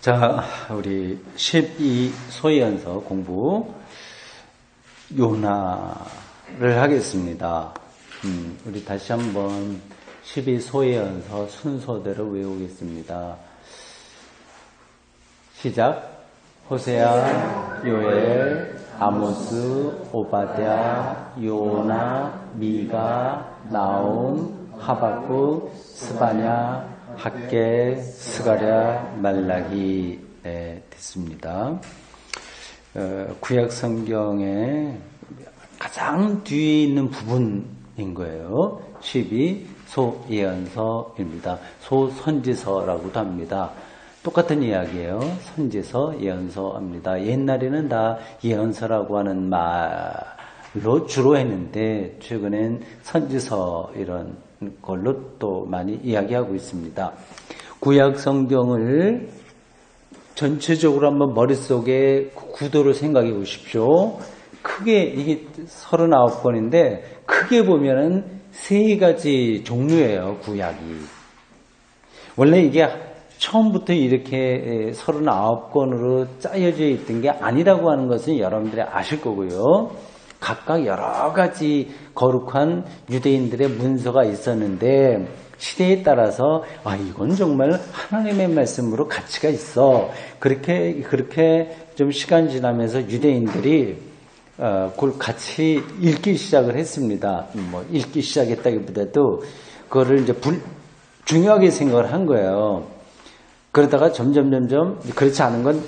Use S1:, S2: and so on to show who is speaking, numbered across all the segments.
S1: 자, 우리 12 소위연서 공부 요나를 하겠습니다. 우리 다시 한번 12 소위연서 순서대로 외우겠습니다. 시작. 호세아, 요엘, 아모스, 오바댜, 요나, 미가, 나움, 하박국, 스바냐, 학개, 스가랴, 말라기 됐습니다. 구약 성경의 가장 뒤에 있는 부분인 거예요. 12 소예언서입니다. 소선지서라고도 합니다. 똑같은 이야기예요. 선지서, 예언서 합니다. 옛날에는 다 예언서라고 하는 말로 주로 했는데 최근엔 선지서 이런 걸로 또 많이 이야기하고 있습니다. 구약 성경을 전체적으로 한번 머릿속에 구도를 생각해 보십시오. 크게 이게 39권인데 크게 보면은 세 가지 종류예요. 구약이. 원래 이게 처음부터 이렇게 39권으로 짜여져 있던 게 아니라고 하는 것은 여러분들이 아실 거고요. 각각 여러 가지 거룩한 유대인들의 문서가 있었는데 시대에 따라서 이건 정말 하나님의 말씀으로 가치가 있어. 그렇게 좀 시간 지나면서 유대인들이 그걸 같이 읽기 시작을 했습니다. 읽기 시작했다기보다도 그거를 이제 중요하게 생각을 한 거예요. 그러다가 점점 그렇지 않은 건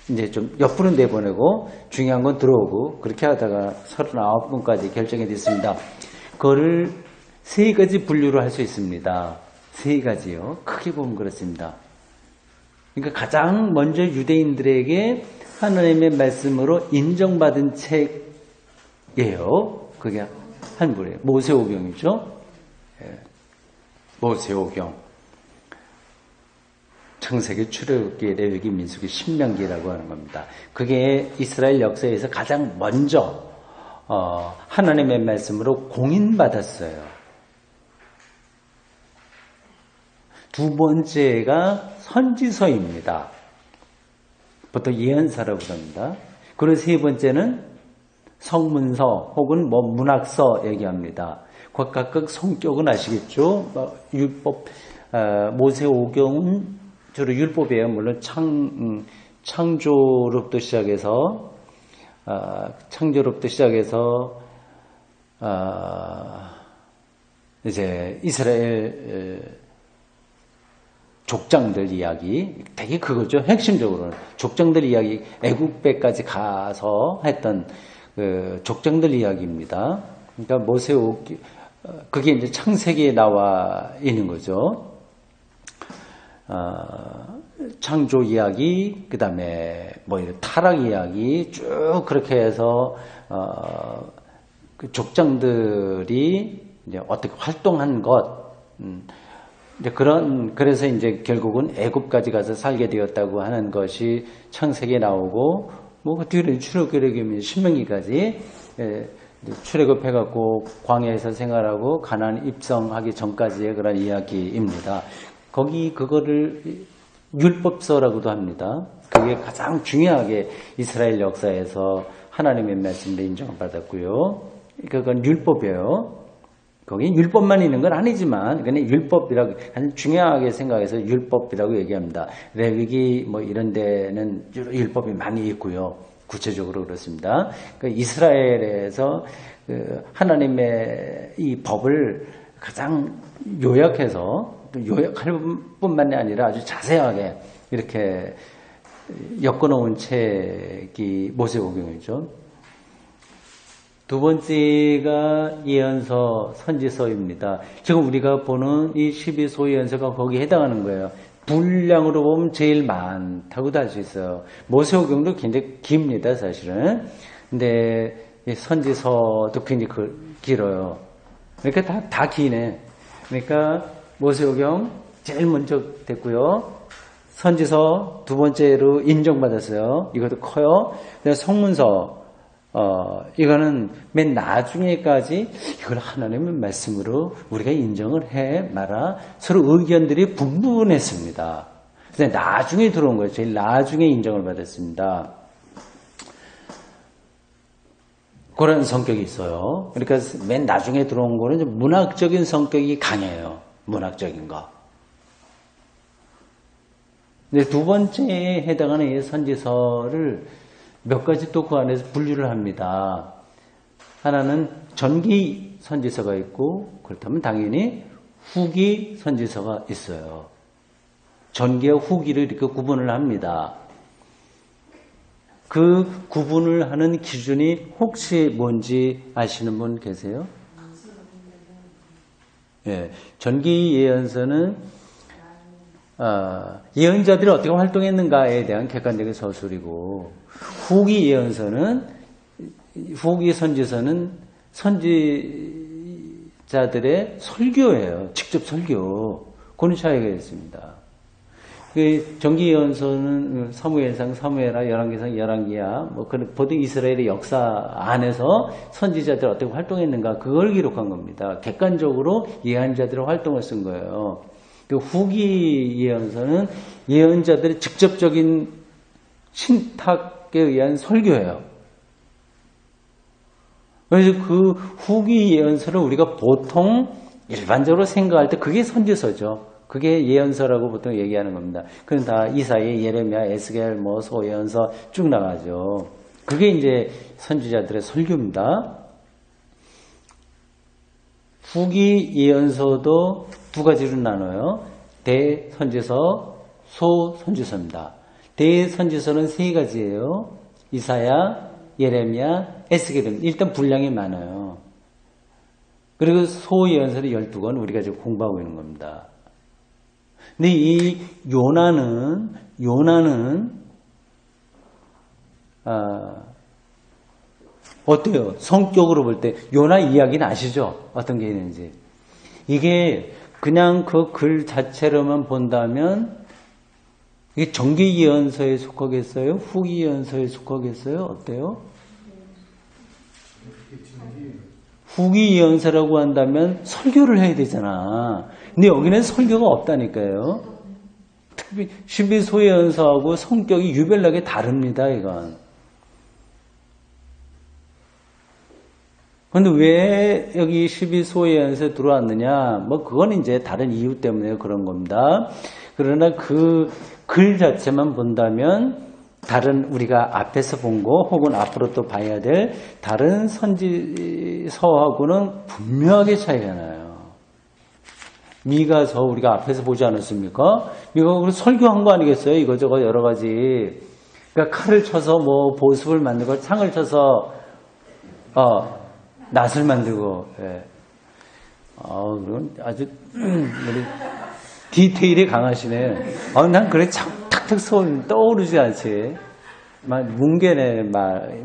S1: 이제 좀 옆으로 내보내고 중요한 건 들어오고 그렇게 하다가 39권까지 결정이 됐습니다. 그거를 세 가지 분류로 할 수 있습니다. 세 가지요. 크게 보면 그렇습니다. 그러니까 가장 먼저 유대인들에게 하나님의 말씀으로 인정받은 책이에요. 그게 한 부예요. 모세오경이죠. 모세오경. 창세기, 출애굽기, 레위기, 민수기, 신명기라고 하는 겁니다. 그게 이스라엘 역사에서 가장 먼저 하나님의 말씀으로 공인받았어요. 두 번째가 선지서입니다. 보통 예언서라고 합니다. 그리고 세 번째는 성문서 혹은 문학서 얘기합니다. 각각 성격은 아시겠죠? 율법, 모세오경은 주로 율법이에요. 물론 창조로부터 시작해서 이제 이스라엘 족장들 이야기, 되게 그거죠. 핵심적으로는 족장들 이야기, 애국배까지 가서 했던 그 족장들 이야기입니다. 그러니까 그게 이제 창세기에 나와 있는 거죠. 창조 이야기, 그 다음에 타락 이야기 쭉 그렇게 해서 그 족장들이 이제 어떻게 활동한 것, 이제 그래서 이제 결국은 애굽까지 가서 살게 되었다고 하는 것이 창세기에 나오고, 그 뒤로 출애굽기, 신명기까지 출애굽해갖고 광야에서 생활하고 가나안 입성하기 전까지의 그런 이야기입니다. 그거를 율법서라고도 합니다. 그게 가장 중요하게 이스라엘 역사에서 하나님의 말씀으로 인정받았고요. 그건 율법이에요. 거기 율법만 있는 건 아니지만 그냥 율법이라고 가장 중요하게 생각해서 율법이라고 얘기합니다. 레위기 이런 데는 율법이 많이 있고요. 구체적으로 그렇습니다. 이스라엘에서 하나님의 이 법을 가장 요약해서 요약할 뿐만이 아니라 아주 자세하게 이렇게 엮어놓은 책이 모세오경이죠. 두 번째가 예언서, 선지서입니다. 지금 우리가 보는 이 12소예언서가 거기에 해당하는 거예요. 분량으로 보면 제일 많다고도 할 수 있어요. 모세오경도 굉장히 깁니다, 사실은. 근데 선지서도 굉장히 길어요. 그러니까 다 기네. 그러니까 모세오경 제일 먼저 됐고요. 선지서 두 번째로 인정받았어요. 이것도 커요. 성문서 이거는 맨 나중에까지 이걸 하나님의 말씀으로 우리가 인정을 해 마라. 서로 의견들이 분분했습니다. 그래서 나중에 들어온 거예요. 제일 나중에 인정을 받았습니다. 그런 성격이 있어요. 그러니까 맨 나중에 들어온 거는 좀 문학적인 성격이 강해요. 문학적인 거. 근데 두 번째에 해당하는 이 선지서를 몇 가지 또 그 안에서 분류를 합니다. 하나는 전기 선지서가 있고, 그렇다면 당연히 후기 선지서가 있어요. 전기와 후기를 이렇게 구분을 합니다. 그 구분을 하는 기준이 혹시 뭔지 아시는 분 계세요? 예, 전기 예언서는 예언자들이 어떻게 활동했는가에 대한 객관적인 서술이고, 후기 예언서는 후기 선지서는 선지자들의 설교예요. 직접 설교. 그런 차이가 있습니다. 전기 예언서는 사무엘상, 사무엘하, 열왕기상, 열왕기야, 보통 이스라엘의 역사 안에서 선지자들이 어떻게 활동했는가, 그걸 기록한 겁니다. 객관적으로 예언자들의 활동을 쓴 거예요. 후기 예언서는 예언자들의 직접적인 신탁에 의한 설교예요. 그래서 그 후기 예언서를 우리가 보통 일반적으로 생각할 때 그게 선지서죠. 그게 예언서라고 보통 얘기하는 겁니다. 그건 다 이사야, 예레미야, 에스겔, 소예언서 쭉 나가죠. 그게 이제 선지자들의 설교입니다. 후기 예언서도 두 가지로 나눠요. 대선지서, 소선지서입니다. 대선지서는 세 가지예요. 이사야, 예레미야, 에스겔입니다. 일단 분량이 많아요. 그리고 소예언서는 12권 우리가 지금 공부하고 있는 겁니다. 근데 이 요나는 어때요? 성격으로 볼 때 요나 이야기는 아시죠? 어떤 게 있는지. 이게 그냥 그 글 자체로만 본다면 이게 정기 예언서에 속하겠어요? 후기 예언서에 속하겠어요? 어때요? 후기 예언서라고 한다면 설교를 해야 되잖아. 근데 여기는 설교가 없다니까요. 특히 12소예언서하고 성격이 유별나게 다릅니다. 이건. 근데 왜 여기 12소예언서에 들어왔느냐? 그건 이제 다른 이유 때문에 그런 겁니다. 그러나 그 글 자체만 본다면 다른 우리가 앞에서 본 거 혹은 앞으로 또 봐야 될 다른 선지서하고는 분명하게 차이가 나요. 미가서 우리가 앞에서 보지 않았습니까? 미가가 설교한 거 아니겠어요? 이거저거 여러 가지. 그러니까 칼을 쳐서 보습을 만들고 창을 쳐서 낫을 만들고. 예. 그건 아주 우리 디테일이 강하시네. 난 그래 탁탁 떠오르지 않지. 뭉개네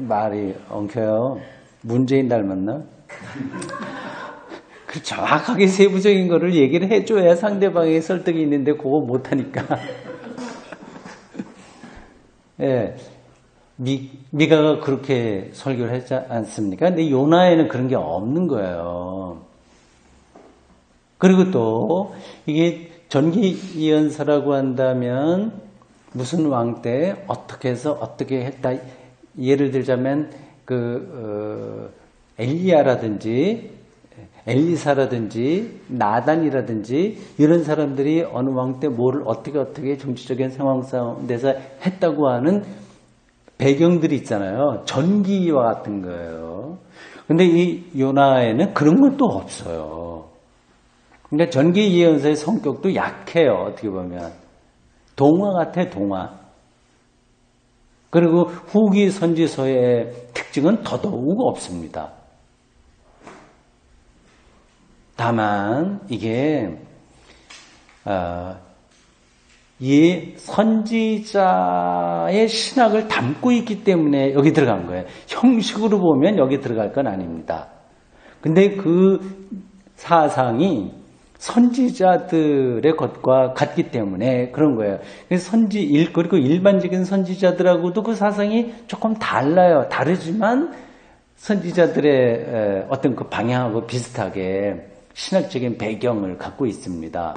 S1: 말이 엉켜요. 문재인 닮았나? 그 정확하게 세부적인 거를 얘기를 해줘야 상대방의 설득이 있는데 그거 못하니까. 예, 미가가 그렇게 설교를 했지 않습니까? 근데 요나에는 그런 게 없는 거예요. 그리고 또 이게 전기 예언서라고 한다면 무슨 왕 때 어떻게 해서 어떻게 했다. 예를 들자면 엘리야라든지 엘리사라든지 나단이라든지 이런 사람들이 어느 왕 때 뭐를 어떻게 정치적인 상황 가운데서 했다고 하는 배경들이 있잖아요. 전기와 같은 거예요. 근데 이 요나에는 그런 건 또 없어요. 그러니까 전기 예언서의 성격도 약해요. 어떻게 보면 동화 같아, 동화. 그리고 후기 선지서의 특징은 더더욱 없습니다. 다만 이게 이 선지자의 신학을 담고 있기 때문에 여기 들어간 거예요. 형식으로 보면 여기 들어갈 건 아닙니다. 근데 그 사상이 선지자들의 것과 같기 때문에 그런 거예요. 그래서 그리고 일반적인 선지자들하고도 그 사상이 조금 달라요. 다르지만 선지자들의 어떤 그 방향하고 비슷하게 신학적인 배경을 갖고 있습니다.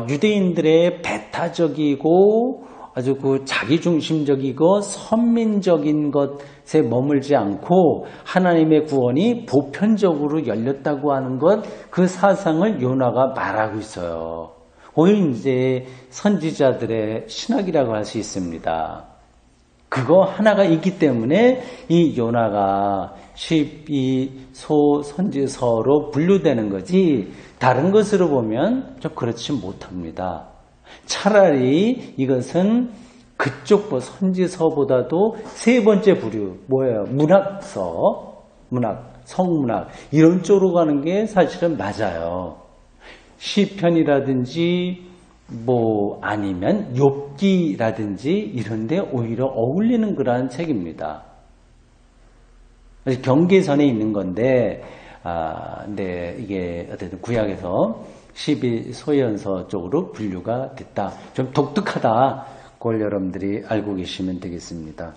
S1: 유대인들의 배타적이고 아주 자기중심적이고 선민적인 것에 머물지 않고 하나님의 구원이 보편적으로 열렸다고 하는 것, 그 사상을 요나가 말하고 있어요. 오늘 이제 선지자들의 신학이라고 할 수 있습니다. 그거 하나가 있기 때문에 이 요나가 12소 선지서로 분류되는 거지, 다른 것으로 보면 좀 그렇지 못합니다. 차라리 이것은 그쪽 선지서보다도 세 번째 부류, 뭐예요? 문학서, 성문학, 이런 쪽으로 가는 게 사실은 맞아요. 시편이라든지 아니면 욥기라든지 이런 데 오히려 어울리는 그러한 책입니다. 경계선에 있는 건데, 근데 이게 어쨌든 구약에서 12소연서 쪽으로 분류가 됐다. 좀 독특하다. 그걸 여러분들이 알고 계시면 되겠습니다.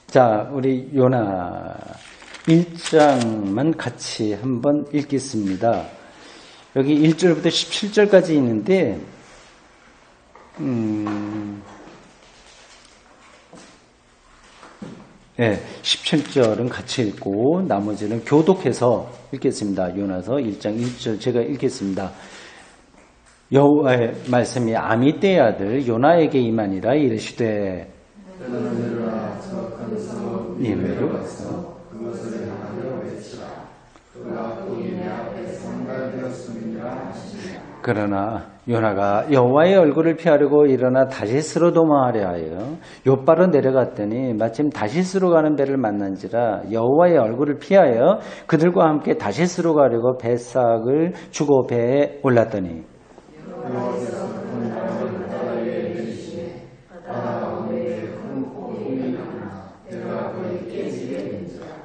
S1: 자, 우리 요나 1장만 같이 한번 읽겠습니다. 여기 1절부터 17절까지 있는데, 17절은 같이 읽고 나머지는 교독해서 읽겠습니다. 요나서 1장 1절 제가 읽겠습니다. 여호와의 말씀이 아미떼의 아들 요나에게 임하니라. 이르시되 니느웨로 가서 그것을 향하여 외치라. 그가 또 내 앞에 상달되었음이라 하시니라. 그러나 요나가 여호와의 얼굴을 피하려고 일어나 다시스로 도망하려 하여 욥바로 내려갔더니 마침 다시스로 가는 배를 만난지라. 여호와의 얼굴을 피하여 그들과 함께 다시스로 가려고 배삭을 주고 배에 올랐더니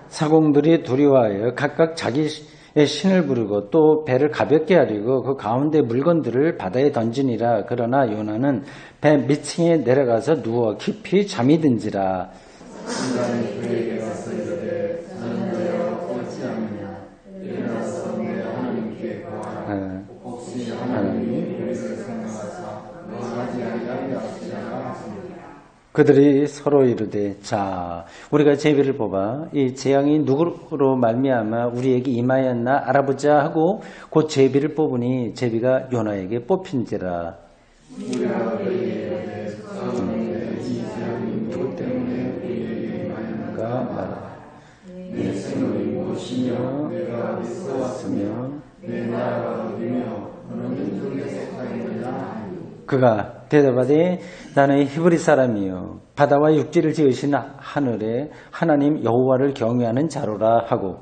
S1: 사공들이 두려워하여 각각 자기의 신을 부르고 또 배를 가볍게 하려고 그 가운데 물건들을 바다에 던지니라. 그러나 요나는 배 밑층에 내려가서 누워 깊이 잠이 든지라. 그들이 서로 이르되, 자, 우리가 제비를 뽑아 이 재앙이 누구로 말미암아 우리에게 임하였나 알아보자 하고 곧 제비를 뽑으니 제비가 요나에게 뽑힌지라. 누구 때문에 우리에게 임하였는가 말하라. 내 생명이 무엇이며 내가 어디서 왔으며 내 나라가 어디며 너는 누구에 속하였느냐. 그가 대답하되 나는 히브리 사람이요 바다와 육지를 지으신 하늘의 하나님 여호와를 경외하는 자로라 하고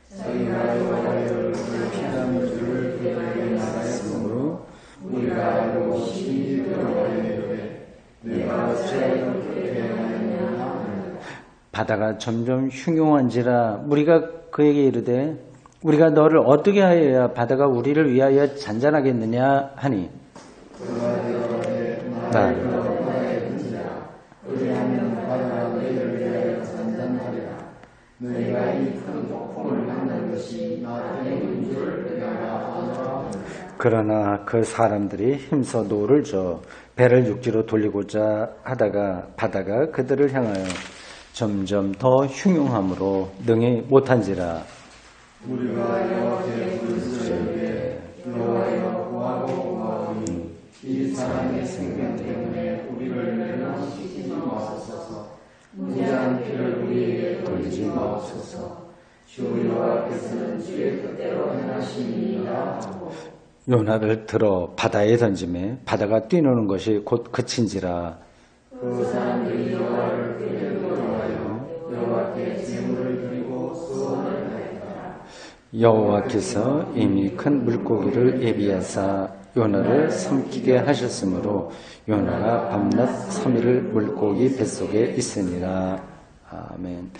S1: 자기가 여호와의 얼굴을 피하는 줄을 그들에게 말하였으므로 우리가 알고 심히 두려워하되 내가 어찌하여 그렇게 하였느냐. 바다가 점점 흉흉한지라 무리가 그에게 이르되 우리가 너를 어떻게 하여야 바다가 우리를 위하여 잔잔하겠느냐 하니 그러나 그 사람들이 힘써 노를 저 배를 육지로 돌리고자 하다가 바다가 그들을 향하여 점점 더 흉흉함으로 능히 못한지라. 우리가 여호와께 부르짖으되 여호와여 구하고 구하오니 이 사람의 생명 때문에 우리를 멸망시키지 마옵소서. 무지한 피를 우리에게 돌리지 마옵소서. 주 여호와께서는 주의 뜻대로 행하시니이다 하고 요나를 들어 바다에 던지매 바다가 뛰노는 것이 곧 그친지라. 그 사람들이 여호와를 기도하여 여호와께 제물을 드리고 소원을 하였더라. 여호와께서 이미 큰 물고기를 예비하사 요나를 삼키게 하셨으므로 요나가 밤낮 3일을 물고기 뱃속에 있으니라. 아멘.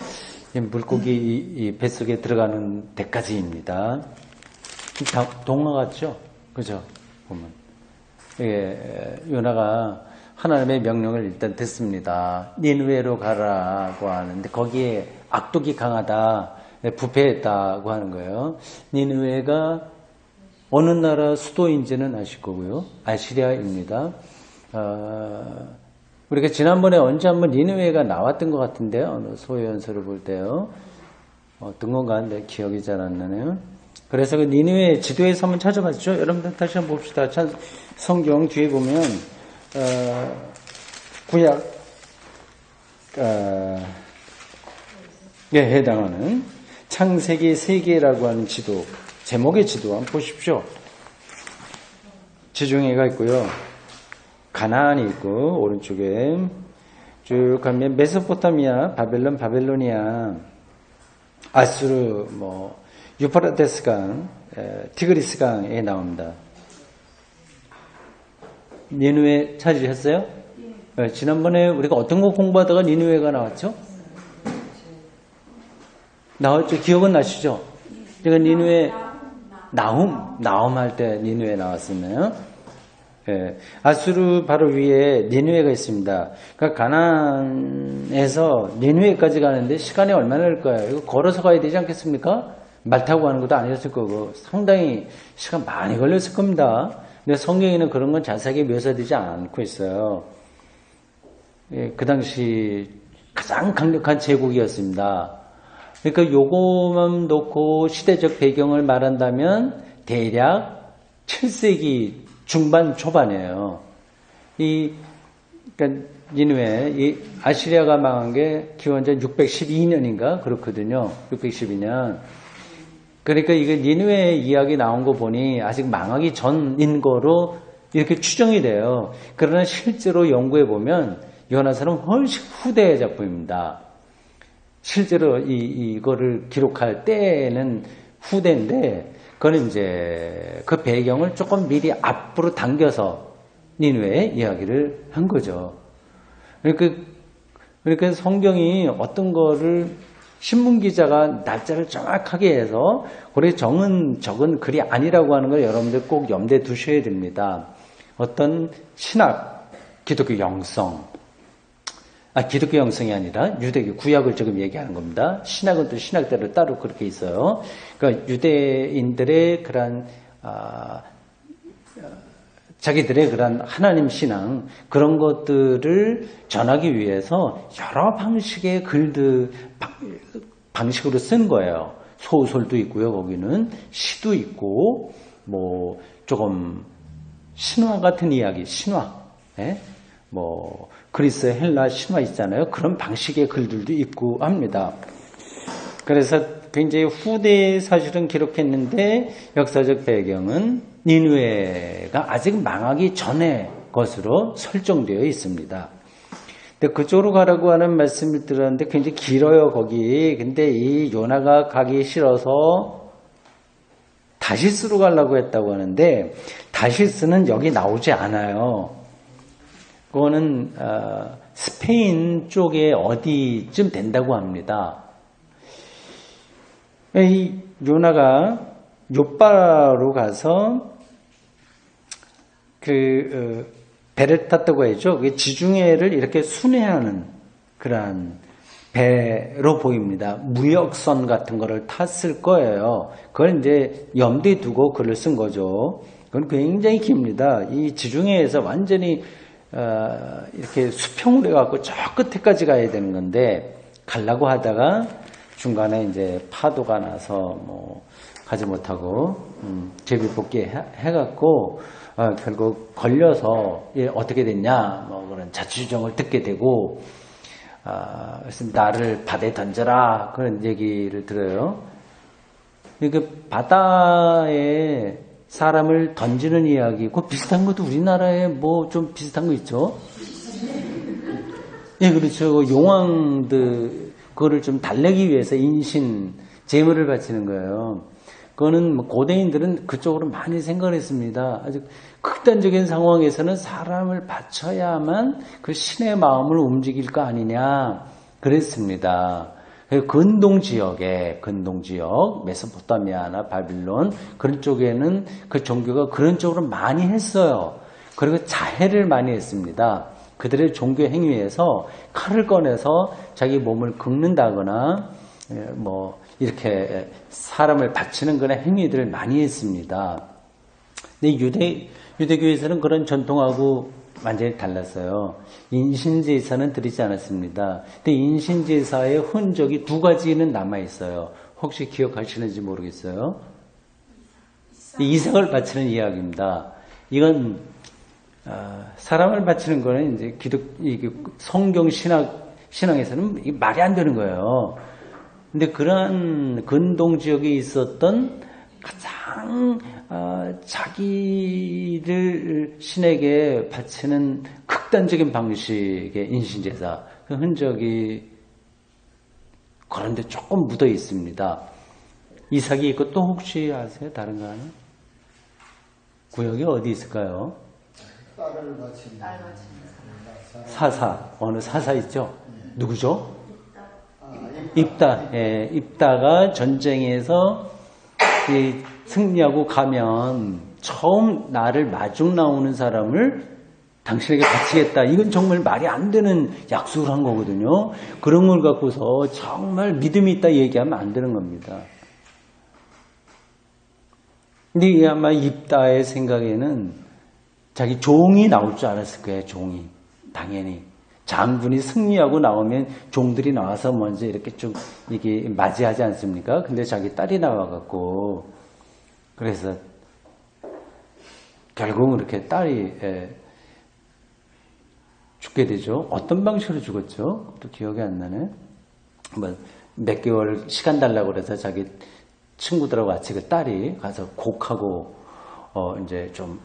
S1: 물고기 이 뱃속에 들어가는 데까지입니다. 동화 같죠? 그죠? 보면. 요나가 하나님의 명령을 일단 듣습니다. 니느웨로 가라고 하는데 거기에 악독이 강하다, 부패했다고 하는 거예요. 니느웨가 어느 나라 수도인지는 아실 거고요. 아시리아입니다. 우리가 지난번에 언제 한번 니느웨가 나왔던 것 같은데요. 어느 소연서를 볼 때요. 어떤 건가 내 기억이 잘 안 나네요. 그래서 그 니느웨 지도에서 한번 찾아봤죠. 여러분들 다시 한번 봅시다. 성경 뒤에 보면 구약 해당하는 창세기 세계라고 하는 지도, 제목의 지도 한번 보십시오. 지중해가 있고요. 가나안이 있고 오른쪽에 쭉 가면 메소포타미아, 바벨로니아, 아수르, 유프라테스 강, 티그리스 강에 나옵니다. 니느웨 찾으셨어요? 네. 지난번에 우리가 어떤 거 공부하다가 니느웨가 나왔죠? 나왔죠? 기억은 나시죠? 제가 니느웨 나훔 할 때 니느웨 나왔었나요? 예, 아수르 바로 위에 니느웨가 있습니다. 그러니까 가나안에서 니느웨까지 가는데 시간이 얼마나 걸릴까요? 이거 걸어서 가야 되지 않겠습니까? 말 타고 가는 것도 아니었을 거고 상당히 시간 많이 걸렸을 겁니다. 근데 성경에는 그런 건 자세하게 묘사되지 않고 있어요. 예, 그 당시 가장 강력한 제국이었습니다. 그러니까 요거만 놓고 시대적 배경을 말한다면 대략 7세기 중반 초반이에요. 그러니까 니느웨, 이 아시리아가 망한 게 기원전 612년인가 그렇거든요. 612년. 그러니까 이게 니느웨 이야기 나온 거 보니 아직 망하기 전인 거로 이렇게 추정이 돼요. 그러나 실제로 연구해 보면 요나서는 훨씬 후대의 작품입니다. 실제로 이거를 기록할 때는 후대인데, 그건 이제 그 배경을 조금 미리 앞으로 당겨서 니느웨의 이야기를 한 거죠. 그러니까 성경이 어떤 거를 신문 기자가 날짜를 정확하게 해서 그래 적은 글이 아니라고 하는 걸 여러분들 꼭 염두에 두셔야 됩니다. 어떤 신학, 기독교 영성, 기독교 영성이 아니라 유대교 구약을 지금 얘기하는 겁니다. 신학은 또 신학대로 따로 그렇게 있어요. 그러니까 유대인들의 그런 자기들의 그런 하나님 신앙 그런 것들을 전하기 위해서 여러 방식의 방식으로 쓴 거예요. 소설도 있고요. 거기는 시도 있고 조금 신화 같은 이야기, 신화, 그리스, 헬라 신화 있잖아요. 그런 방식의 글들도 있고 합니다. 그래서 굉장히 후대에 사실은 기록했는데 역사적 배경은 니느웨가 아직 망하기 전의 것으로 설정되어 있습니다. 근데 그쪽으로 가라고 하는 말씀을 들었는데 굉장히 길어요, 거기. 근데 이 요나가 가기 싫어서 다시스로 가려고 했다고 하는데 다시스는 여기 나오지 않아요. 그거는 스페인 쪽에 어디쯤 된다고 합니다. 이 요나가 요빠로 가서 배를 탔다고 했죠. 그게 지중해를 이렇게 순회하는 그런 배로 보입니다. 무역선 같은 거를 탔을 거예요. 그걸 이제 염두에 두고 글을 쓴 거죠. 그건 굉장히 깁니다. 이 지중해에서 완전히 이렇게 수평으로 해갖고 저 끝에까지 가야 되는 건데 가려고 하다가 중간에 이제 파도가 나서 가지 못하고 제비 복귀 해갖고 결국 걸려서 어떻게 됐냐 그런 자초지종을 듣게 되고 그래서 나를 바다에 던져라 그런 얘기를 들어요. 그러니까 바다에 사람을 던지는 이야기, 그 비슷한 것도 우리나라에 좀 비슷한 거 있죠? 예, 그렇죠. 용왕들, 그거를 좀 달래기 위해서 인신, 제물을 바치는 거예요. 그거는 고대인들은 그쪽으로 많이 생각을 했습니다. 아주 극단적인 상황에서는 사람을 바쳐야만 그 신의 마음을 움직일 거 아니냐, 그랬습니다. 근동 지역, 메소포타미아나 바빌론 그런 쪽에는 그 종교가 그런 쪽으로 많이 했어요. 그리고 자해를 많이 했습니다. 그들의 종교 행위에서 칼을 꺼내서 자기 몸을 긁는다거나 이렇게 사람을 바치는 그런 행위들을 많이 했습니다. 근데 유대교에서는 그런 전통하고 완전히 달랐어요. 인신제사는 드리지 않았습니다. 근데 인신제사의 흔적이 두 가지는 남아있어요. 혹시 기억하시는지 모르겠어요. 이삭을 바치는 이야기입니다. 이건 사람을 바치는 거는 이제 성경 신앙에서는 이게 말이 안 되는 거예요. 근데 그러한 근동 지역에 있었던 가장 자기를 신에게 바치는 극단적인 방식의 인신제사 그 흔적이 그런데 조금 묻어 있습니다. 이삭이 있고 또 혹시 아세요? 다른 거 하나? 구역이 어디 있을까요?
S2: 딸을 바치는
S1: 사사. 어느 사사 있죠? 누구죠? 입다. 예, 입다가 전쟁에서 승리하고 가면 처음 나를 마중 나오는 사람을 당신에게 바치겠다. 이건 정말 말이 안 되는 약속을 한 거거든요. 그런 걸 갖고서 정말 믿음이 있다 얘기하면 안 되는 겁니다. 근데 이게 아마 입다의 생각에는 자기 종이 나올 줄 알았을 거예요. 종이. 당연히. 장군이 승리하고 나오면 종들이 나와서 먼저 이렇게 좀 이게 맞이하지 않습니까? 근데 자기 딸이 나와갖고 그래서 결국은 이렇게 딸이 죽게 되죠. 어떤 방식으로 죽었죠? 또 기억이 안 나네. 뭐 몇 개월 시간 달라고 그래서 자기 친구들하고 같이 그 딸이 가서 곡하고 이제 좀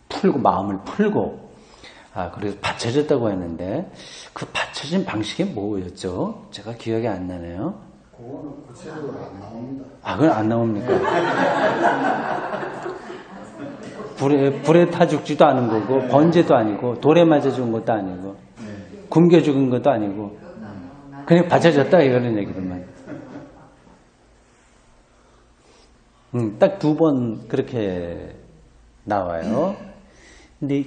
S1: 풀고 마음을 풀고 그래서 받쳐졌다고 했는데 그 받쳐진 방식이 뭐였죠? 제가 기억이 안 나네요.
S2: 그거는 구체적으로 안 나옵니다.
S1: 그건 안 나옵니까? 불에 타 죽지도 않은 거고 번제도 아니고 돌에 맞아 죽은 것도 아니고 굶겨 죽은 것도 아니고 그냥 받쳐졌다 이거는 얘기들만. 딱 두 번 그렇게 나와요. 근데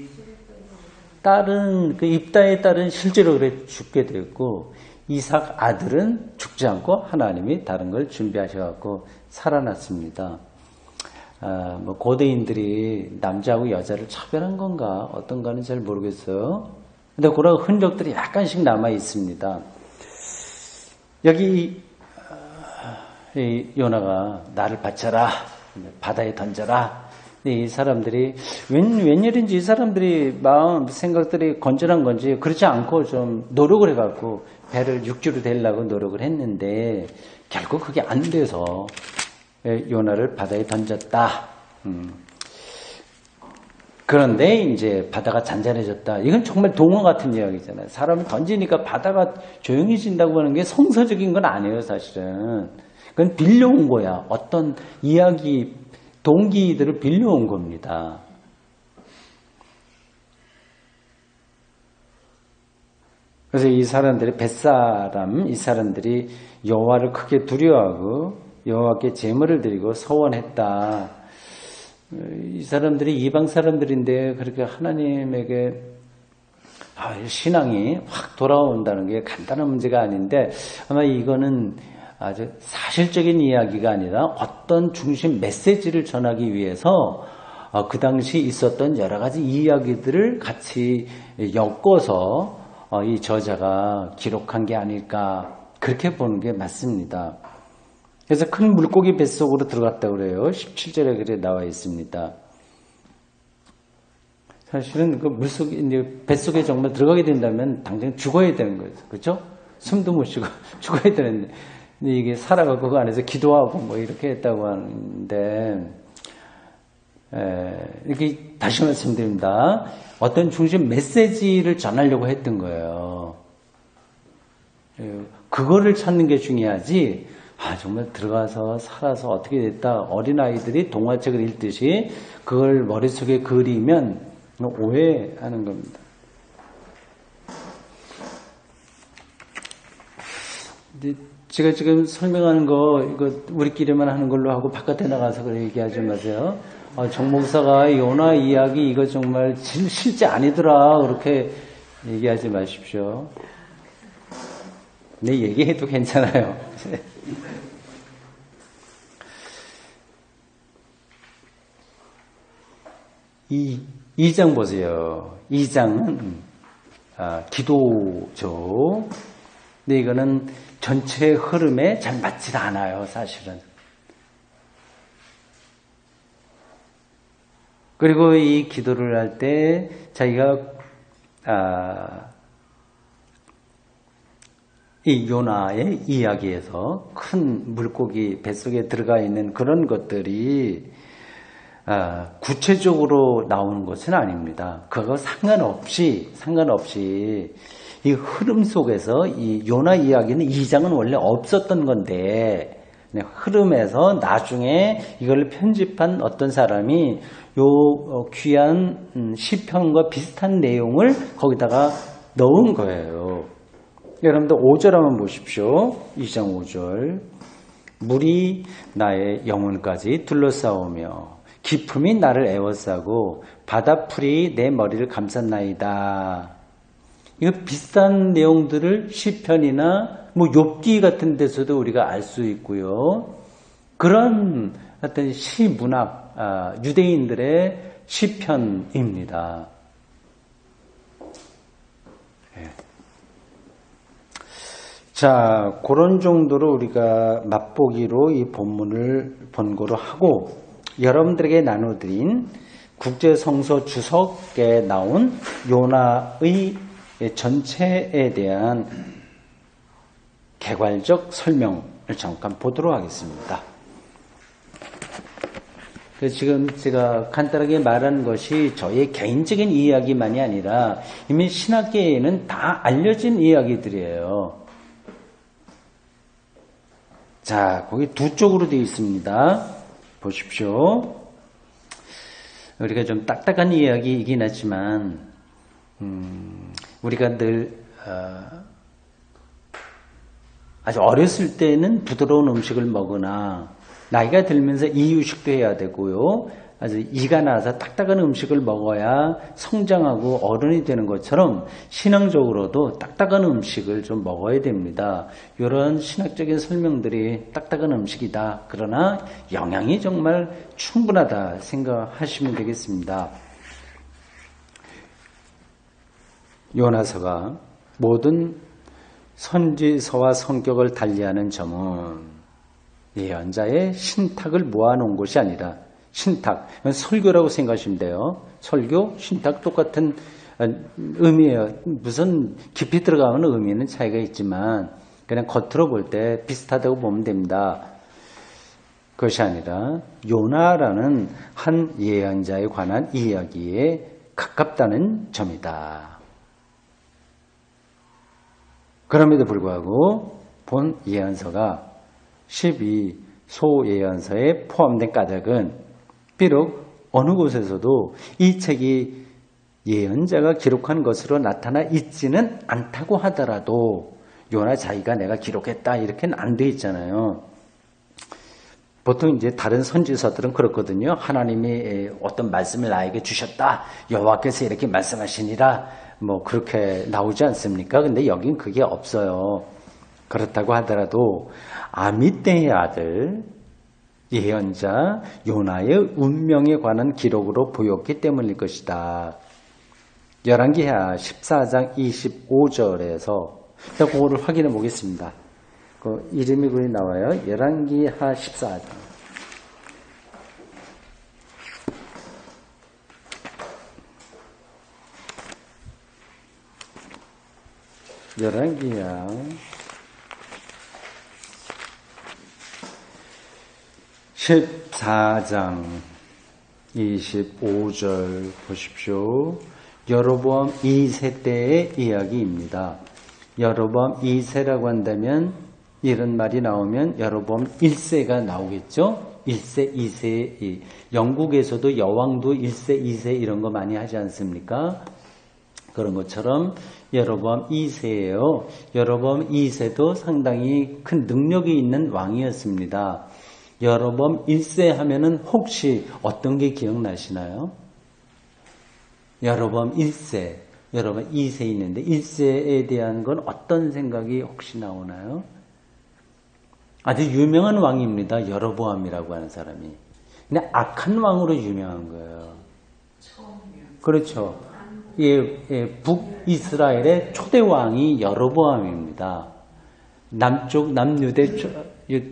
S1: 딸은 그 입다의 딸은 실제로 그래 죽게 되었고 이삭 아들은 죽지 않고 하나님이 다른 걸 준비하셔갖고 살아났습니다. 뭐 고대인들이 남자하고 여자를 차별한 건가 어떤가는 잘 모르겠어요. 근데 그런 흔적들이 약간씩 남아 있습니다. 여기 이 요나가 나를 바쳐라 바다에 던져라. 이 사람들이 웬일인지 이 사람들이 마음 생각들이 건전한 건지 그렇지 않고 좀 노력을 해갖고 배를 육지로 데리려고 노력을 했는데 결국 그게 안 돼서 요나를 바다에 던졌다. 그런데 이제 바다가 잔잔해졌다. 이건 정말 동화 같은 이야기잖아요. 사람을 던지니까 바다가 조용해진다고 하는 게 성서적인 건 아니에요, 사실은. 그건 빌려온 거야. 어떤 이야기, 동기들을 빌려온 겁니다. 그래서 이 사람들이 벳사람, 이 사람들이 여호와를 크게 두려워하고 여호와께 제물을 드리고 서원했다. 이 사람들이 이방 사람들인데 그렇게 하나님에게 신앙이 확 돌아온다는 게 간단한 문제가 아닌데 아마 이거는 아주 사실적인 이야기가 아니라 어떤 중심 메시지를 전하기 위해서 그 당시 있었던 여러 가지 이야기들을 같이 엮어서 이 저자가 기록한 게 아닐까 그렇게 보는 게 맞습니다. 그래서 큰 물고기 뱃속으로 들어갔다고 그래요. 17절에 그래 나와 있습니다. 사실은 그 물속에, 이제 뱃속에 정말 들어가게 된다면 당장 죽어야 되는 거예요. 그렇죠? 숨도 못 쉬고 죽어야 되는데. 근데 이게 살아가고 그 안에서 기도하고 뭐 이렇게 했다고 하는데, 이렇게 다시 말씀드립니다. 어떤 중심 메시지를 전하려고 했던 거예요. 그거를 찾는 게 중요하지, 정말 들어가서 살아서 어떻게 됐다. 어린아이들이 동화책을 읽듯이 그걸 머릿속에 그리면 오해하는 겁니다. 근데 제가 지금 설명하는 거 이거 우리끼리만 하는 걸로 하고 바깥에 나가서 그래 얘기하지 마세요. 정 목사가 요나 이야기 이거 정말 실제 아니더라 그렇게 얘기하지 마십시오. 내 얘기해도 괜찮아요. 이 장 보세요. 이 장은 기도죠. 근데 이거는 전체 흐름에 잘 맞지 않아요, 사실은. 그리고 이 기도를 할 때 자기가 이 요나의 이야기에서 큰 물고기 뱃속에 들어가 있는 그런 것들이 구체적으로 나오는 것은 아닙니다. 그거 상관없이 이 흐름 속에서 이 요나 이야기는 2장은 원래 없었던 건데 흐름에서 나중에 이걸 편집한 어떤 사람이 요 귀한 시편과 비슷한 내용을 거기다가 넣은 거예요. 여러분들 5절 한번 보십시오. 2장 5절. 물이 나의 영혼까지 둘러싸오며 기품이 나를 에워싸고 바다풀이 내 머리를 감쌌나이다. 이거 비슷한 내용들을 시편이나 뭐 욥기 같은 데서도 우리가 알 수 있고요. 그런 어떤 시문학 유대인들의 시편입니다. 자, 그런 정도로 우리가 맛보기로 이 본문을 본고로 하고 여러분들에게 나눠드린 국제성서 주석에 나온 요나의 전체에 대한 개괄적 설명을 잠깐 보도록 하겠습니다. 지금 제가 간단하게 말한 것이 저의 개인적인 이야기만이 아니라 이미 신학계에는 다 알려진 이야기들이에요. 자, 거기 두 쪽으로 되어 있습니다. 보십시오. 우리가 좀 딱딱한 이야기이긴 하지만 우리가 늘 아주 어렸을 때는 부드러운 음식을 먹으나 나이가 들면서 이유식도 해야 되고요. 아주 이가 나서 딱딱한 음식을 먹어야 성장하고 어른이 되는 것처럼 신앙적으로도 딱딱한 음식을 좀 먹어야 됩니다. 이런 신학적인 설명들이 딱딱한 음식이다. 그러나 영양이 정말 충분하다 생각하시면 되겠습니다. 요나서가 모든 선지서와 성격을 달리하는 점은 예언자의 신탁을 모아놓은 것이 아니라 신탁, 설교라고 생각하시면 돼요. 설교, 신탁 똑같은 의미예요. 무슨 깊이 들어가면 의미는 차이가 있지만 그냥 겉으로 볼 때 비슷하다고 보면 됩니다. 그것이 아니라 요나라는 한 예언자에 관한 이야기에 가깝다는 점이다. 그럼에도 불구하고 본 예언서가 12소 예언서에 포함된 까닭은 비록 어느 곳에서도 이 책이 예언자가 기록한 것으로 나타나 있지는 않다고 하더라도 요나 자기가 내가 기록했다 이렇게는 안 돼 있잖아요. 보통 이제 다른 선지서들은 그렇거든요. 하나님이 어떤 말씀을 나에게 주셨다. 여호와께서 이렇게 말씀하시니라. 뭐 그렇게 나오지 않습니까? 근데 여긴 그게 없어요. 그렇다고 하더라도 아미떼의 아들 예언자 요나의 운명에 관한 기록으로 보였기 때문일 것이다. 열왕기하 14장 25절에서 그거를 확인해 보겠습니다. 그 이름이 거기 나와요. 열왕기하 14장. 열왕기하 14장 25절 보십시오. 여로보암 2세 때의 이야기입니다. 여로보암 2세라고 한다면 이런 말이 나오면 여로보암 1세가 나오겠죠. 1세, 2세. 영국에서도 여왕도 1세, 2세 이런 거 많이 하지 않습니까? 그런 것처럼 여로보암 2세예요. 여로보암 2세도 상당히 큰 능력이 있는 왕이었습니다. 여로보암 1세 하면은 혹시 어떤 게 기억나시나요? 여로보암 1세, 여로보암 2세 있는데 1세에 대한 건 어떤 생각이 혹시 나오나요? 아주 유명한 왕입니다. 여로보암이라고 하는 사람이. 근데 악한 왕으로 유명한 거예요.
S3: 처음
S1: 그렇죠. 북이스라엘의 초대 왕이 여로보암입니다. 남쪽 남유대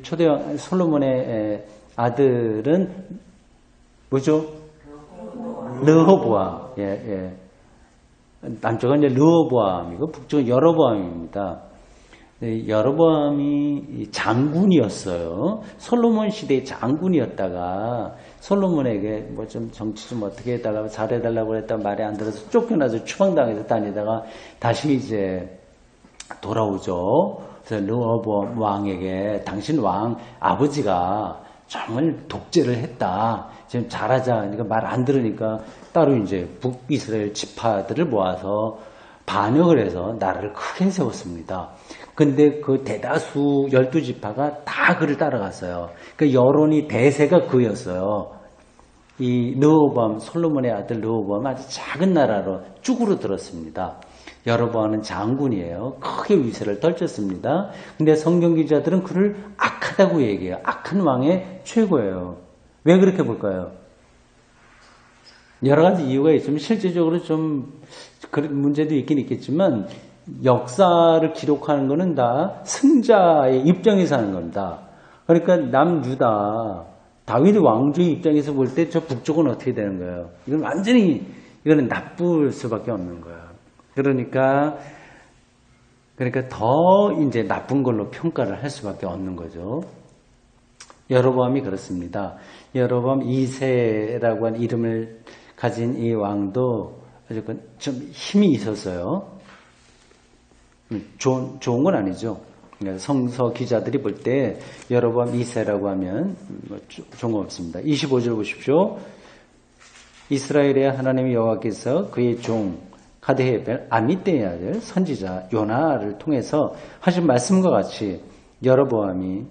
S1: 초대 왕 솔로몬의 아들은 뭐죠? 르호보암. 남쪽은 이제 르호보암이고 북쪽은 여로보암입니다. 여로보암이 장군이었어요. 솔로몬 시대의 장군이었다가 솔로몬에게 뭐 좀 정치 좀 어떻게 해달라고 잘해달라고 했다 말이 안 들어서 쫓겨나서 추방당해서 다니다가 다시 이제 돌아오죠. 그래서 르호보암 왕에게 당신 왕 아버지가 정말 독재를 했다. 지금 잘하자. 그러니까 말 안 들으니까 따로 이제 북이스라엘 지파들을 모아서 반역을 해서 나라를 크게 세웠습니다. 근데 그 대다수 12지파가 다 그를 따라갔어요. 그 여론이 대세가 그였어요. 이 르호보암, 솔로몬의 아들 르호보암은 아주 작은 나라로 쭈그러 들었습니다. 여로보암은 장군이에요. 크게 위세를 떨쳤습니다. 근데 성경 기자들은 그를 악하다고 얘기해요. 악한 왕의 최고예요. 왜 그렇게 볼까요? 여러 가지 이유가 있지만 실제적으로 좀 그런 문제도 있긴 있겠지만 역사를 기록하는 것은 다 승자의 입장에서 하는 겁니다. 그러니까 남유다 다윗 왕조의 입장에서 볼 때 저 북쪽은 어떻게 되는 거예요? 이건 완전히 이거는 나쁠 수밖에 없는 거예요. 그러니까 더 이제 나쁜 걸로 평가를 할 수밖에 없는 거죠. 여로보암이 그렇습니다. 여로보암 2세라고 하는 이름을 가진 이 왕도 아주 좀 힘이 있었어요. 좋은 건 아니죠. 성서 기자들이 볼 때 여로보암 2세라고 하면 좋은 거 없습니다. 25절 보십시오. 이스라엘의 하나님 여호와께서 그의 종 가드헤의 아미떼의 아들 선지자 요나를 통해서 하신 말씀과 같이 여로보암이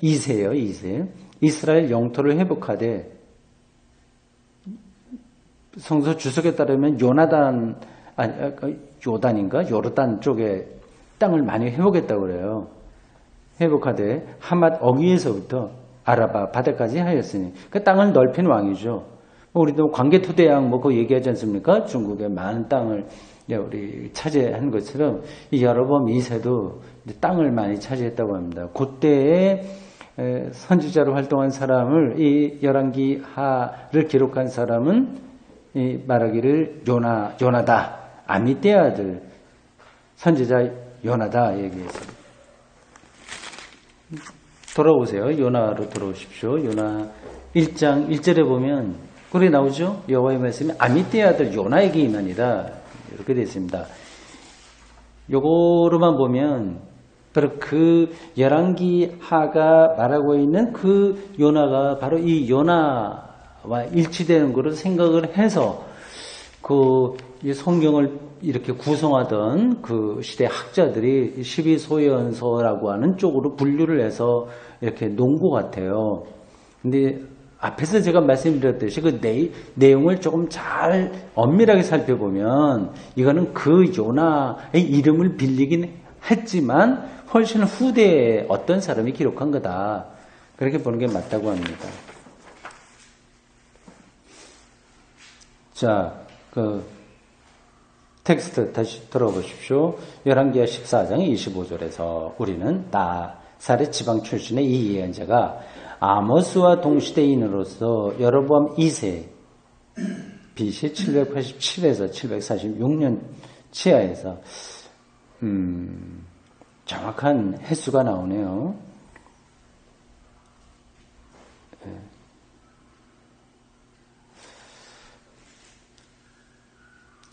S1: 2세예요. 2세. 이스라엘 영토를 회복하되 성서 주석에 따르면 요르단 쪽에 땅을 많이 회복했다고 그래요. 회복하되 하맛 어귀에서부터 아라바 바다까지 하였으니 그 땅을 넓힌 왕이죠. 우리도 광개토대왕 뭐 그거 얘기하지 않습니까? 중국의 많은 땅을 우리 차지한 것처럼 이 여로보암 2세도 땅을 많이 차지했다고 합니다. 그때에 선지자로 활동한 사람을 이 열왕기하를 기록한 사람은 이 말하기를 요나다 아미떼 아들 선지자 요나다 얘기했습니다. 돌아오세요. 요나로 돌아오십시오. 요나 1장 1절에 보면 그래 나오죠. 여호와의 말씀이 아미떼 아들 요나에게 임하니라 이렇게 되어 있습니다. 요거로만 보면 바로 그 열왕기하가 말하고 있는 그 요나가 바로 이 요나와 일치되는 것으로 생각을 해서 이 성경을 이렇게 구성하던 그 시대 학자들이 12소연서라고 하는 쪽으로 분류를 해서 이렇게 놓은 것 같아요. 근데 앞에서 제가 말씀드렸듯이 그 내용을 조금 잘 엄밀하게 살펴보면 이거는 그 요나의 이름을 빌리긴 했지만 훨씬 후대에 어떤 사람이 기록한 거다. 그렇게 보는 게 맞다고 합니다. 자, 텍스트 다시 들어보십시오. 열왕기하 14장 25절에서 우리는 나사렛 지방 출신의 이 예언자가 아모스와 동시대인으로서 여로보암 2세 BC 787에서 746년 치하에서 정확한 횟수가 나오네요.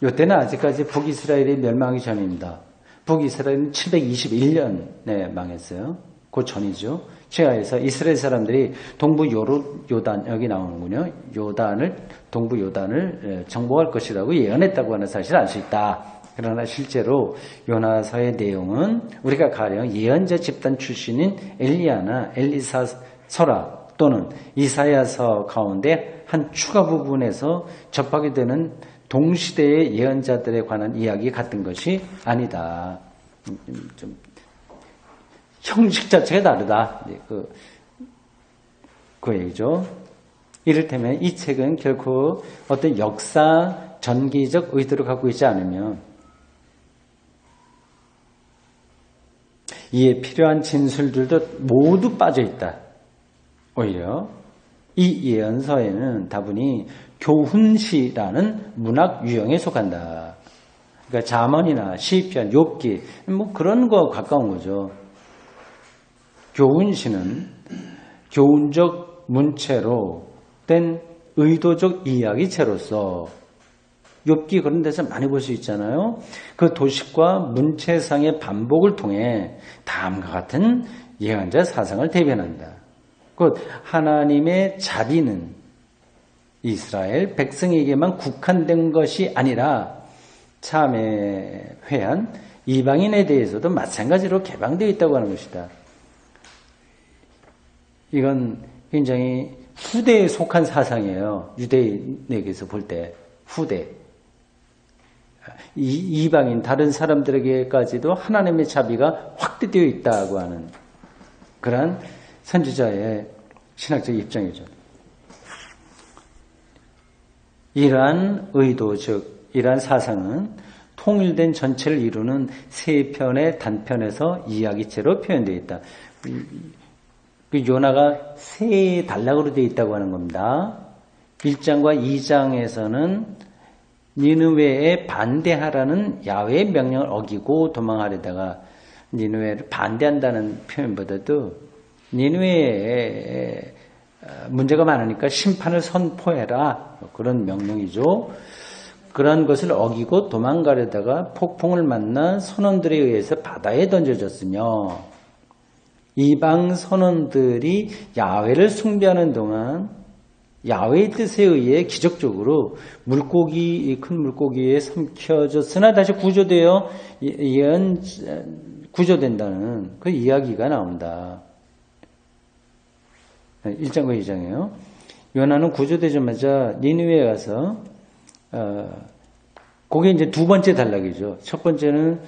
S1: 이때는 아직까지 북이스라엘이 멸망하기 전입니다. 북이스라엘은 721년에 망했어요. 그 전이죠. 최하에서 이스라엘 사람들이 동부 요단 여기 나오는군요. 동부 요단을 정복할 것이라고 예언했다고 하는 사실을 알 수 있다. 그러나 실제로 요나서의 내용은 우리가 가령 예언자 집단 출신인 엘리야나 엘리사서라 또는 이사야서 가운데 한 추가 부분에서 접하게 되는 동시대의 예언자들에 관한 이야기 같은 것이 아니다. 좀 형식 자체가 다르다. 그 얘기죠. 이를테면 이 책은 결코 어떤 역사 전기적 의도를 갖고 있지 않으면 이에 필요한 진술들도 모두 빠져 있다. 오히려 이 예언서에는 다분히 교훈시라는 문학 유형에 속한다. 그러니까 잠언이나 시편, 욥기 뭐 그런 거 가까운 거죠. 교훈시는 교훈적 문체로 된 의도적 이야기체로서 욥기 그런 데서 많이 볼 수 있잖아요. 그 도식과 문체상의 반복을 통해 다음과 같은 예언자 사상을 대변한다. 곧 하나님의 자비는 이스라엘 백성에게만 국한된 것이 아니라 참에 회한 이방인에 대해서도 마찬가지로 개방되어 있다고 하는 것이다. 이건 굉장히 후대에 속한 사상이에요. 유대인에게서 볼 때 후대. 이방인 다른 사람들에게까지도 하나님의 자비가 확대되어 있다고 하는 그러한 선지자의 신학적 입장이죠. 이러한 의도, 즉 이러한 사상은 통일된 전체를 이루는 세 편의 단편에서 이야기체로 표현되어 있다. 그 요나가 세 단락으로 되어 있다고 하는 겁니다. 1장과 2장에서는 니느웨에 반대하라는 야훼의 명령을 어기고 도망하려다가 니느웨를 반대한다는 표현보다도 니느웨에 문제가 많으니까 심판을 선포해라. 그런 명령이죠. 그런 것을 어기고 도망가려다가 폭풍을 만나 선원들에 의해서 바다에 던져졌으며 이방 선원들이 야훼를 숭배하는 동안 야훼의 뜻에 의해 기적적으로 큰 물고기에 삼켜졌으나 다시 구조되어 구조된다는 그 이야기가 나온다. 1장과 2장이에요. 요나는 구조되자마자 니느웨에 가서 그게 이제 두 번째 단락이죠. 첫 번째는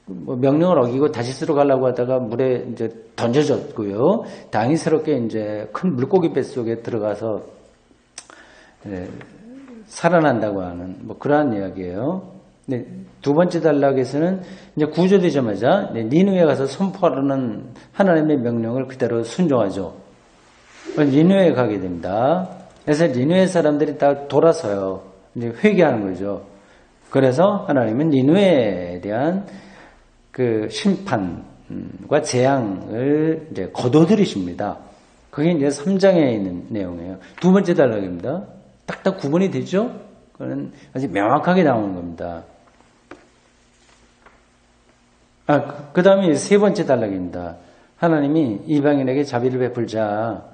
S1: 뭐 명령을 어기고 다시스로 가려고 하다가 물에 이제 던져졌고요. 당연스럽게 이제 큰 물고기 뱃속에 들어가서 살아난다고 하는 뭐 그러한 이야기예요. 네, 두 번째 단락에서는 이제 구조되자마자 니느웨에 가서 선포하라는 하나님의 명령을 그대로 순종하죠. 니느웨에 가게 됩니다. 그래서 니느웨 사람들이 다 돌아서요. 이제 회개하는 거죠. 그래서 하나님은 니느웨에 대한 그 심판과 재앙을 이제 거둬들이십니다. 그게 이제 3장에 있는 내용이에요. 두 번째 단락입니다. 딱딱 구분이 되죠? 그건 아주 명확하게 나오는 겁니다. 그 다음에 세 번째 단락입니다. 하나님이 이방인에게 자비를 베풀자.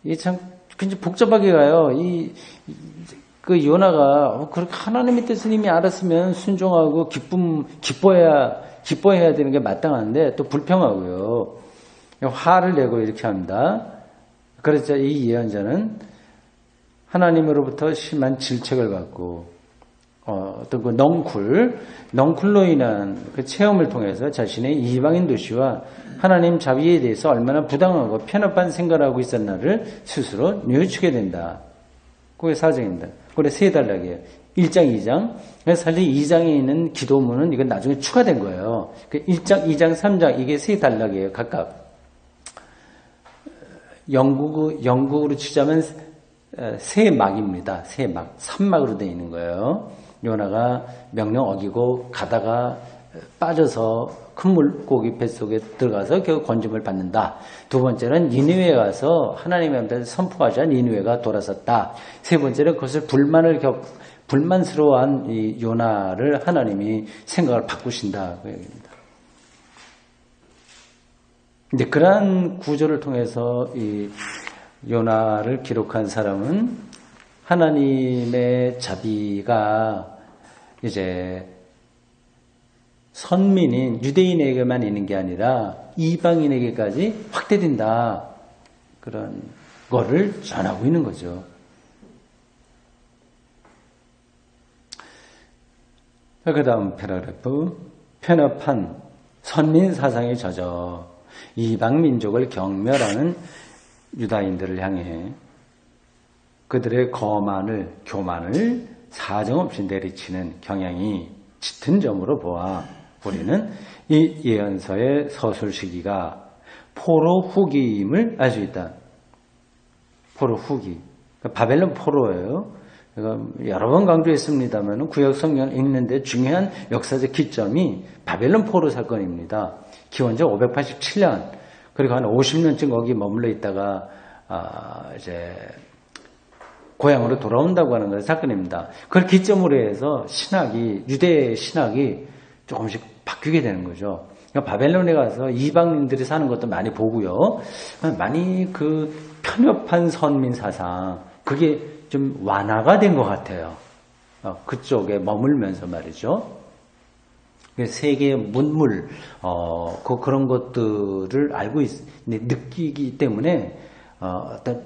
S1: 이게 참 굉장히 복잡하게 가요. 그 요나가 그렇게 하나님의 뜻을 이미 알았으면 순종하고 기뻐해야 되는 게 마땅한데 또 불평하고요. 화를 내고 이렇게 합니다. 그래서 이 예언자는 하나님으로부터 심한 질책을 받고 어떤 그 넝쿨로 인한 그 체험을 통해서 자신의 이방인 도시와 하나님 자비에 대해서 얼마나 부당하고 편협한 생각을 하고 있었나를 스스로 뉘우치게 된다. 그게 4장입니다. 그게 세 단락이에요. 1장, 2장. 사실 2장에 있는 기도문은 이건 나중에 추가된 거예요. 1장, 2장, 3장 이게 세 단락이에요. 각각. 영국으로 치자면 세 막입니다. 세 막. 3막으로 되어 있는 거예요. 요나가 명령 어기고 가다가 빠져서 큰 물고기 뱃속에 들어가서 결국 건짐을 받는다. 두 번째는 니느웨에 가서 하나님한테 선포하자 니느웨가 돌아섰다. 세 번째는 그것을 불만스러워한 이 요나를 하나님이 생각을 바꾸신다. 그 얘기입니다. 근데 그러한 구조를 통해서 이 요나를 기록한 사람은 하나님의 자비가 이제 선민인 유대인에게만 있는 게 아니라 이방인에게까지 확대된다. 그런 거를 전하고 있는 거죠. 그 다음 패러그래프. 편협한 선민 사상에 젖어 이방 민족을 경멸하는 유다인들을 향해 그들의 교만을 사정없이 내리치는 경향이 짙은 점으로 보아 우리는 이 예언서의 서술 시기가 포로 후기임을 알 수 있다. 포로 후기. 바벨론 포로예요. 여러 번 강조했습니다만 구약 성경을 읽는데 중요한 역사적 기점이 바벨론 포로 사건입니다. 기원전 587년 그리고 한 50년쯤 거기 머물러 있다가 이제 고향으로 돌아온다고 하는 것의 사건입니다. 그걸 기점으로 해서 유대 신학이 조금씩 바뀌게 되는 거죠. 그러니까 바벨론에 가서 이방인들이 사는 것도 많이 보고요. 많이 그 편협한 선민 사상, 그게 좀 완화가 된 것 같아요. 그쪽에 머물면서 말이죠. 세계의 문물, 그런 것들을 느끼기 때문에, 어떤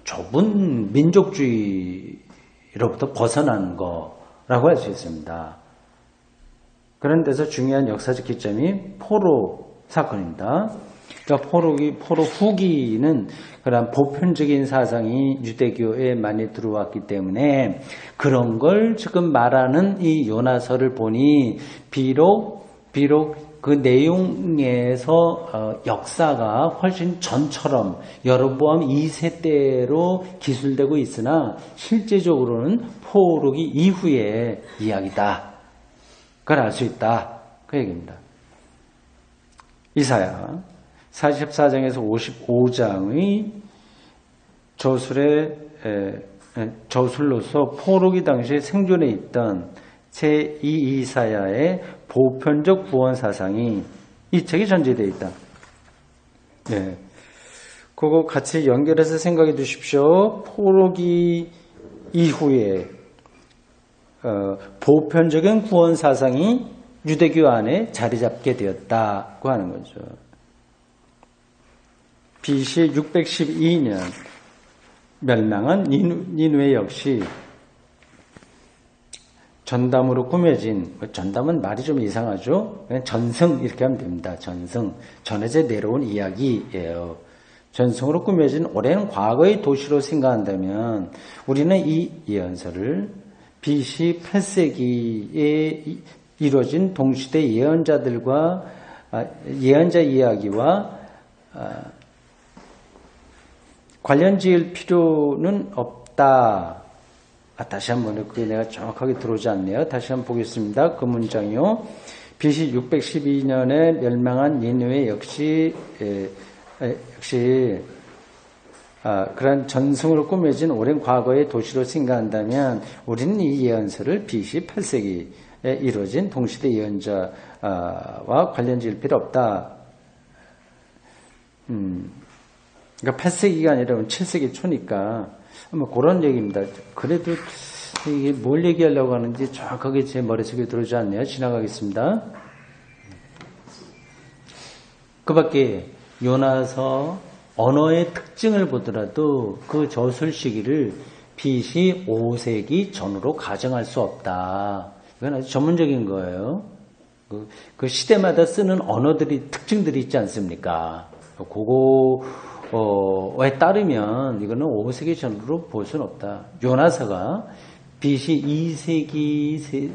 S1: 좁은 민족주의로부터 벗어난 거라고 할 수 있습니다. 그런 데서 중요한 역사적 기점이 포로 사건입니다. 그러니까 포로 후기는 그런 보편적인 사상이 유대교에 많이 들어왔기 때문에 그런 걸 지금 말하는 이 요나서를 보니 비록 그 내용에서 역사가 훨씬 전처럼 여로보암 2세 때로 기술되고 있으나 실제적으로는 포로기 이후의 이야기다. 그걸 알 수 있다. 그 얘기입니다. 이사야 44장에서 55장의 저술로서 포로기 당시에 생존해 있던 제2 이사야의 보편적 구원 사상이 이 책에 전제되어 있다. 네. 그거 같이 연결해서 생각해 두십시오. 포로기 이후에 보편적인 구원 사상이 유대교 안에 자리 잡게 되었다고 하는 거죠. BC 612년 멸망한 니느웨 역시 전담으로 꾸며진, 전담은 말이 좀 이상하죠. 그냥 전승 이렇게 하면 됩니다. 전승, 전해져 내려온 이야기예요. 전승으로 꾸며진 오랜 과거의 도시로 생각한다면 우리는 이 예언서를 BC 8세기에 이루어진 동시대 예언자 이야기와 관련 지을 필요는 없다. 다시 한번 그게 내가 정확하게 들어오지 않네요. 다시 한번 보겠습니다. 그 문장이요. BC 612년에 멸망한 니느웨 역시 그런 전승으로 꾸며진 오랜 과거의 도시로 생각한다면 우리는 이 예언서를 BC 8세기에 이루어진 동시대 예언자와 관련 지을 필요 없다. 그러니까 8세기가 아니라 7세기 초니까 뭐 그런 얘기입니다. 그래도 이게 뭘 얘기하려고 하는지 정확하게 제 머릿속에 들어오지 않네요. 지나가겠습니다. 그 밖에 요나서 언어의 특징을 보더라도 그 저술 시기를 BC 5세기 전으로 가정할 수 없다. 이건 아주 전문적인 거예요. 그 시대마다 쓰는 특징들이 있지 않습니까? 그거에 따르면 이거는 5세기 전으로 볼 수는 없다. 요나서가 BC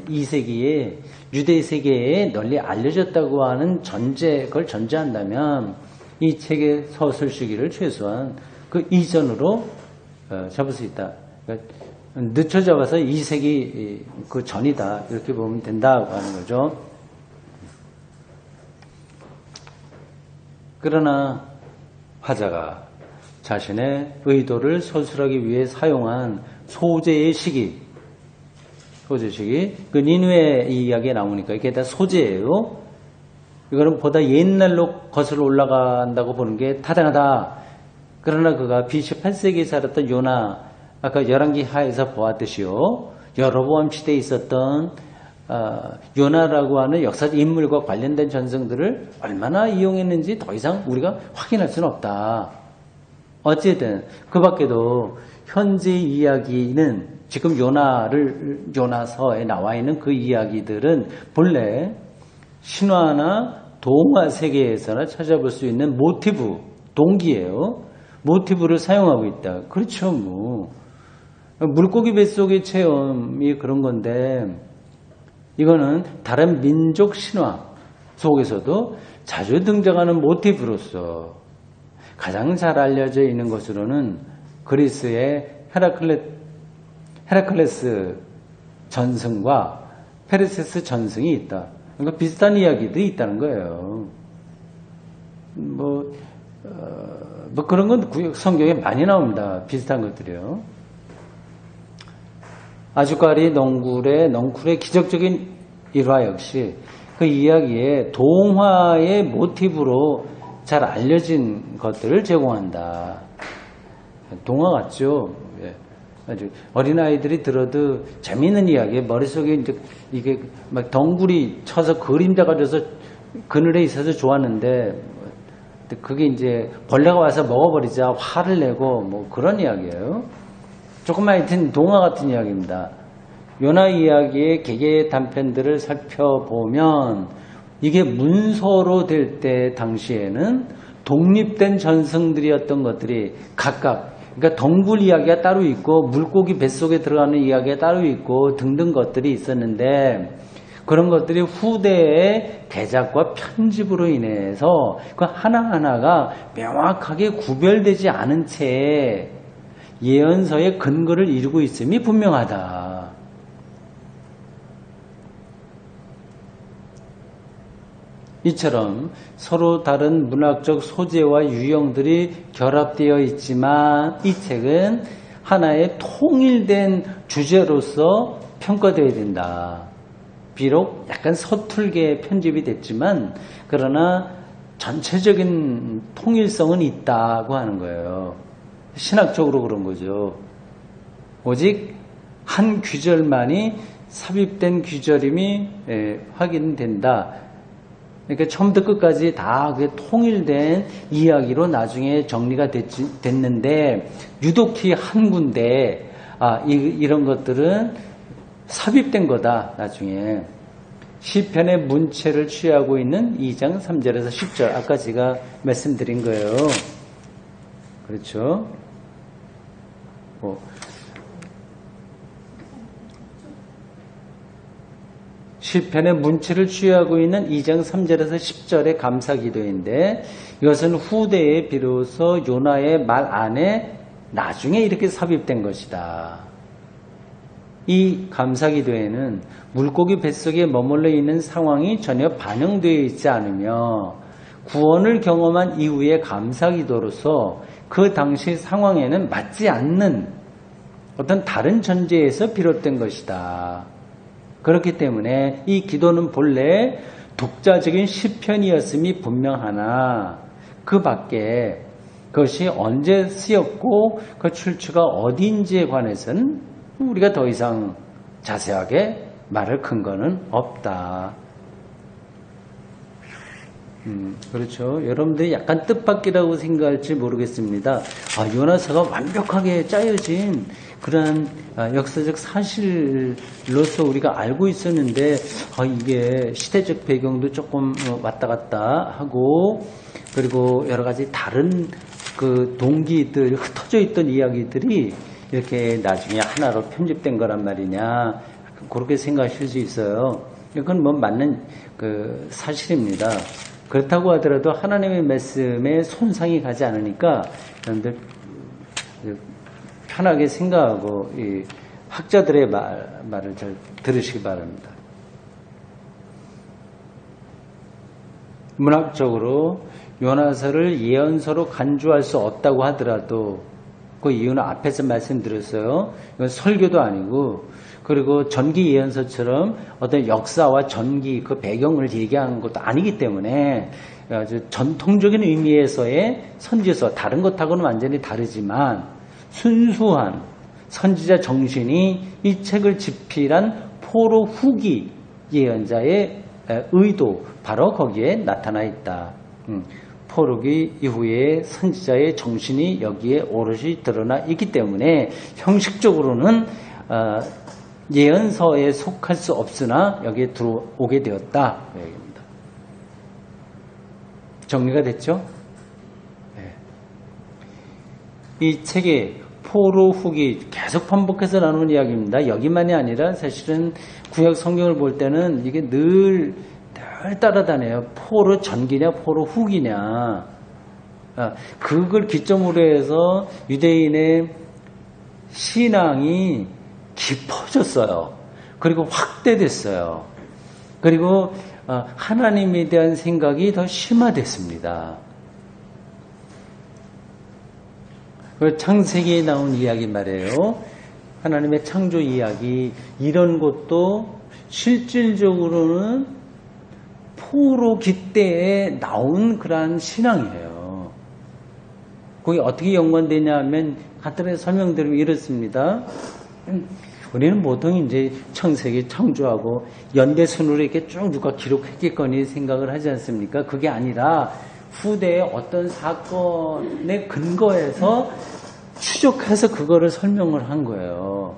S1: 2세기에 유대 세계에 널리 알려졌다고 하는 그걸 전제한다면 이 책의 서술 시기를 최소한 그 이전으로 잡을 수 있다. 그러니까 늦춰 잡아서 2세기 그 전이다. 이렇게 보면 된다고 하는 거죠. 그러나 화자가 자신의 의도를 서술하기 위해 사용한 소재의 시기, 그 니느웨 이야기에 나오니까 이게 다 소재예요. 이거는 보다 옛날로 거슬러 올라간다고 보는 게 타당하다. 그러나 그가 BC 8세기에 살았던 요나, 아까 열왕기 하에서 보았듯이요. 여로보암 시대에 있었던 요나라고 하는 역사적 인물과 관련된 전승들을 얼마나 이용했는지 더 이상 우리가 확인할 수는 없다. 어쨌든 그 밖에도 현재 이야기는 지금 요나서에 나와 있는 그 이야기들은 본래 신화나 동화 세계에서나 찾아볼 수 있는 모티브, 동기예요. 모티브를 사용하고 있다. 그렇죠, 뭐. 물고기 뱃속의 체험이 그런 건데 이거는 다른 민족 신화 속에서도 자주 등장하는 모티브로서 가장 잘 알려져 있는 것으로는 그리스의 헤라클레스 전승과 페르세스 전승이 있다. 그러니까 비슷한 이야기도 있다는 거예요. 뭐 그런 건 성경에 많이 나옵니다. 비슷한 것들이요. 아주까리 넝쿨의 기적적인 일화 역시 그 이야기에 동화의 모티브로 잘 알려진 것들을 제공한다. 동화 같죠? 예. 아주 어린아이들이 들어도 재미있는 이야기, 머릿속에 이게 막 덩굴이 쳐서 그림자가 져서 그늘에 있어서 좋았는데, 그게 이제 벌레가 와서 먹어버리자 화를 내고 뭐 그런 이야기예요. 조금만 하여튼 동화 같은 이야기입니다. 요나 이야기의 개개 단편들을 살펴보면 이게 문서로 될 때 당시에는 독립된 전승들이었던 것들이 각각, 그러니까 덩굴 이야기가 따로 있고 물고기 뱃속에 들어가는 이야기가 따로 있고 등등 것들이 있었는데 그런 것들이 후대의 대작과 편집으로 인해서 그 하나하나가 명확하게 구별되지 않은 채 예언서의 근거를 이루고 있음이 분명하다. 이처럼 서로 다른 문학적 소재와 유형들이 결합되어 있지만 이 책은 하나의 통일된 주제로서 평가되어야 된다. 비록 약간 서툴게 편집이 됐지만 그러나 전체적인 통일성은 있다고 하는 거예요. 신학적으로 그런 거죠. 오직 한 규절만이 삽입된 규절임이 확인된다. 그러니까 처음부터 끝까지 다 그게 통일된 이야기로 나중에 정리가 됐는데 유독히 한 군데 이런 것들은 삽입된 거다. 나중에 시편의 문체를 취하고 있는 2장 3절에서 10절 아까 제가 말씀드린 거예요. 그렇죠? 시편의 문체를 취하고 있는 2장 3절에서 10절의 감사기도인데 이것은 후대에 비로소 요나의 말 안에 나중에 이렇게 삽입된 것이다. 이 감사기도에는 물고기 뱃속에 머물러 있는 상황이 전혀 반영되어 있지 않으며 구원을 경험한 이후의 감사기도로서 그 당시 상황에는 맞지 않는 어떤 다른 전제에서 비롯된 것이다. 그렇기 때문에 이 기도는 본래 독자적인 시편이었음이 분명하나 그 밖에 그것이 언제 쓰였고 그 출처가 어디인지에 관해서는 우리가 더 이상 자세하게 말할 근거는 없다. 그렇죠. 여러분들이 약간 뜻밖이라고 생각할지 모르겠습니다. 요나서가 완벽하게 짜여진 그러한 역사적 사실로서 우리가 알고 있었는데 이게 시대적 배경도 조금 왔다 갔다 하고 그리고 여러 가지 다른 그 동기들 흩어져 있던 이야기들이 이렇게 나중에 하나로 편집된 거란 말이냐 그렇게 생각하실 수 있어요. 이건 뭐 맞는 그 사실입니다. 그렇다고 하더라도 하나님의 말씀에 손상이 가지 않으니까 여러분들 편하게 생각하고 이 학자들의 말을 잘 들으시기 바랍니다. 문학적으로 요나서를 예언서로 간주할 수 없다고 하더라도 그 이유는 앞에서 말씀드렸어요. 이건 설교도 아니고 그리고 전기 예언서처럼 어떤 역사와 전기 그 배경을 얘기하는 것도 아니기 때문에 아주 전통적인 의미에서의 선지서 다른 것하고는 완전히 다르지만 순수한 선지자 정신이 이 책을 집필한 포로 후기 예언자의 의도 바로 거기에 나타나 있다. 포로기 이후에 선지자의 정신이 여기에 오롯이 드러나 있기 때문에 형식적으로는 예언서에 속할 수 없으나 여기에 들어오게 되었다. 얘기입니다. 정리가 됐죠? 네. 이 책의 포로 후기 계속 반복해서 나누는 이야기입니다. 여기만이 아니라 사실은 구약 성경을 볼 때는 이게 늘 따라다녀요. 포로 전기냐 포로 후기냐. 그걸 기점으로 해서 유대인의 신앙이 깊어졌어요. 그리고 확대됐어요. 그리고 하나님에 대한 생각이 더 심화됐습니다. 창세기에 나온 이야기 말이에요. 하나님의 창조 이야기, 이런 것도 실질적으로는 포로기 때에 나온 그러한 신앙이에요. 그게 어떻게 연관되냐 하면 간단하게 설명드리면 이렇습니다. 우리는 보통 이제 창세기 창조하고 연대순으로 이렇게 쭉 누가 기록했겠거니 생각을 하지 않습니까? 그게 아니라 후대의 어떤 사건에 근거해서 추적해서 그거를 설명을 한 거예요.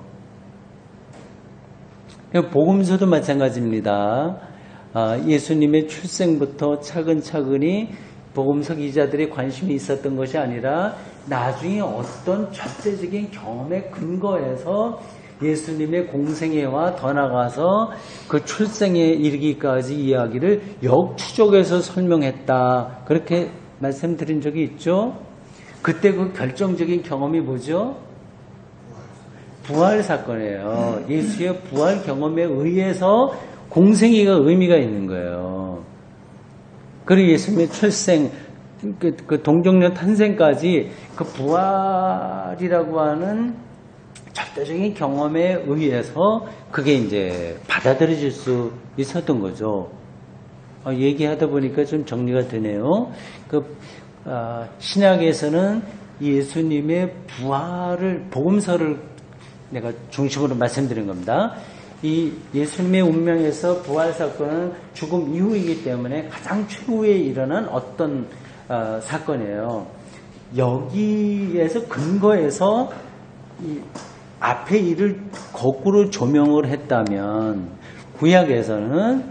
S1: 복음서도 마찬가지입니다. 예수님의 출생부터 차근차근히 복음서 기자들의 관심이 있었던 것이 아니라 나중에 어떤 절대적인 경험에 근거해서 예수님의 공생애와 더 나가서 그 출생에 이르기까지 이야기를 역추적해서 설명했다. 그렇게 말씀드린 적이 있죠. 그때 그 결정적인 경험이 뭐죠? 부활 사건이에요. 예수의 부활 경험에 의해서 공생애가 의미가 있는 거예요. 그리고 예수님의 출생, 그 동정녀 탄생까지 그 부활이라고 하는 절대적인 경험에 의해서 그게 이제 받아들여질 수 있었던 거죠. 얘기하다 보니까 좀 정리가 되네요. 신약에서는 예수님의 부활을, 복음서를 내가 중심으로 말씀드린 겁니다. 이 예수님의 운명에서 부활 사건은 죽음 이후이기 때문에 가장 최후에 일어난 어떤 사건이에요. 여기에서 근거해서 이 앞에 일을 거꾸로 조명을 했다면 구약에서는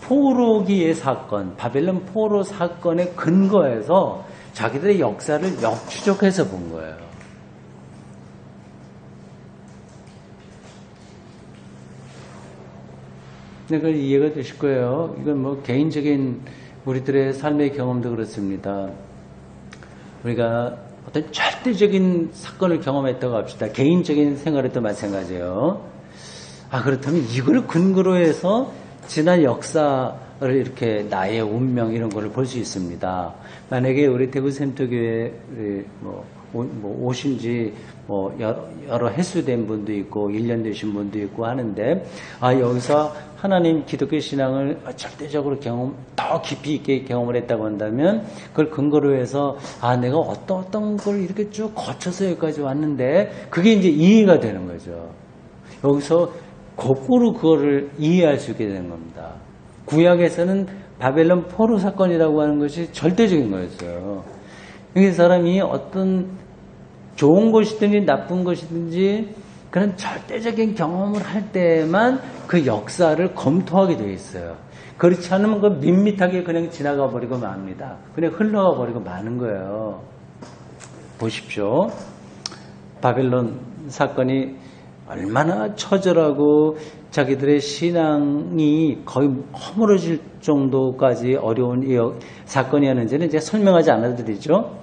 S1: 포로기의 사건, 바벨론 포로 사건에 근거해서 자기들의 역사를 역추적해서 본 거예요. 그걸 이해가 되실 거예요. 이건 뭐 개인적인 우리들의 삶의 경험도 그렇습니다. 우리가 어떤 절대적인 사건을 경험했다고 합시다. 개인적인 생활에도 마찬가지예요. 그렇다면 이걸 근거로 해서 지난 역사를 이렇게 나의 운명 이런 거를 볼 수 있습니다. 만약에 우리 대구 샘터교회 오신 지 여러 횟수된 분도 있고 1년 되신 분도 있고 하는데 여기서 하나님 기독교 신앙을 절대적으로 더 깊이 있게 경험을 했다고 한다면 그걸 근거로 해서 내가 어떤 걸 이렇게 쭉 거쳐서 여기까지 왔는데 그게 이제 이해가 되는 거죠. 여기서 거꾸로 그거를 이해할 수 있게 되는 겁니다. 구약에서는 바벨론 포로 사건이라고 하는 것이 절대적인 거였어요. 이 사람이 어떤 좋은 것이든지 나쁜 것이든지 그런 절대적인 경험을 할 때만 그 역사를 검토하게 되어 있어요. 그렇지 않으면 그 밋밋하게 그냥 지나가 버리고 맙니다. 그냥 흘러가 버리고 마는 거예요. 보십시오. 바벨론 사건이 얼마나 처절하고 자기들의 신앙이 거의 허물어질 정도까지 어려운 사건이었는지는 이제 설명하지 않아도 되죠.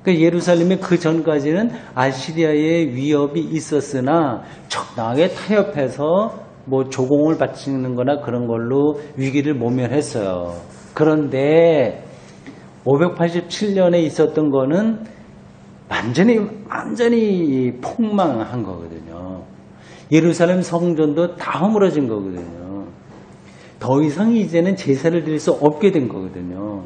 S1: 예루살렘이 그 전까지는 아시리아의 위협이 있었으나 적당하게 타협해서 조공을 바치는 거나 그런 걸로 위기를 모면했어요. 그런데 587년에 있었던 거는 완전히 폭망한 거거든요. 예루살렘 성전도 다 허물어진 거거든요. 더 이상 이제는 제사를 드릴 수 없게 된 거거든요.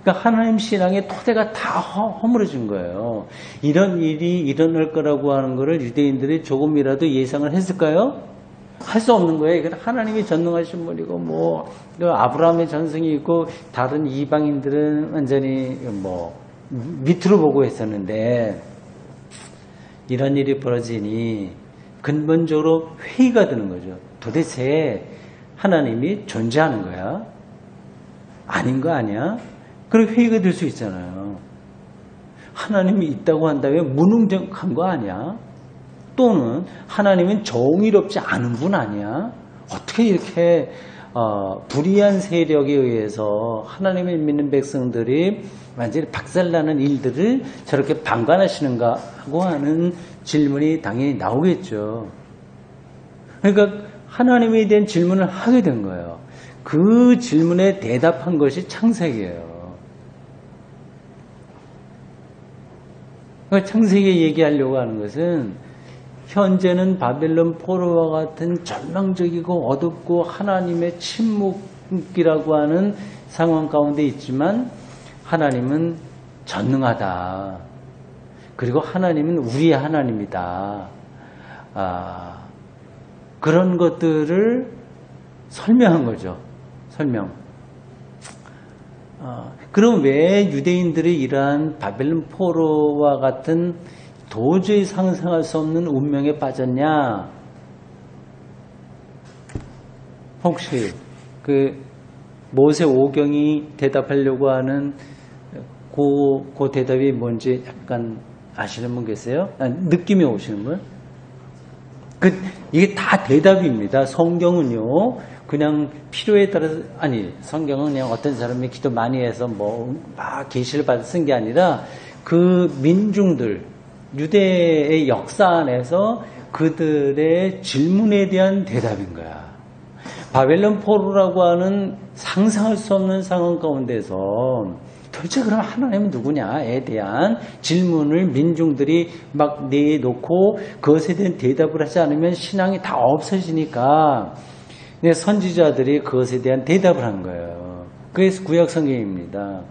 S1: 그러니까 하나님 신앙의 토대가 다 허물어진 거예요. 이런 일이 일어날 거라고 하는 거를 유대인들이 조금이라도 예상을 했을까요? 할 수 없는 거예요. 이건 하나님이 전능하신 분이고 아브라함의 전승이 있고 다른 이방인들은 완전히 밑으로 보고 했었는데 이런 일이 벌어지니 근본적으로 회의가 드는 거죠. 도대체 하나님이 존재하는 거야? 아닌 거 아니야? 그런 회의가 들 수 있잖아요. 하나님이 있다고 한다면 무능력한 거 아니야? 또는 하나님은 정의롭지 않은 분 아니야? 어떻게 이렇게 불의한 세력에 의해서 하나님을 믿는 백성들이 완전히 박살나는 일들을 저렇게 방관하시는가 하고 하는 질문이 당연히 나오겠죠. 그러니까 하나님에 대한 질문을 하게 된 거예요. 그 질문에 대답한 것이 창세기예요. 그러니까 창세기에 얘기하려고 하는 것은 현재는 바벨론 포로와 같은 절망적이고 어둡고 하나님의 침묵이라고 하는 상황 가운데 있지만 하나님은 전능하다. 그리고 하나님은 우리의 하나님이다. 그런 것들을 설명한 거죠. 설명. 그럼 왜 유대인들이 이러한 바벨론 포로와 같은 도저히 상상할 수 없는 운명에 빠졌냐? 혹시 그 모세 오경이 대답하려고 하는 그 대답이 뭔지 약간 아시는 분 계세요? 느낌이 오시는 분? 이게 다 대답입니다. 성경은요, 그냥 필요에 따라서, 성경은 그냥 어떤 사람이 기도 많이 해서 막 계시를 받아 쓴 게 아니라 그 민중들, 유대의 역사 안에서 그들의 질문에 대한 대답인 거야. 바벨론 포로라고 하는 상상할 수 없는 상황 가운데서 도대체 그럼 하나님은 누구냐에 대한 질문을 민중들이 막 내놓고 그것에 대한 대답을 하지 않으면 신앙이 다 없어지니까 선지자들이 그것에 대한 대답을 한 거예요. 그래서 구약 성경입니다.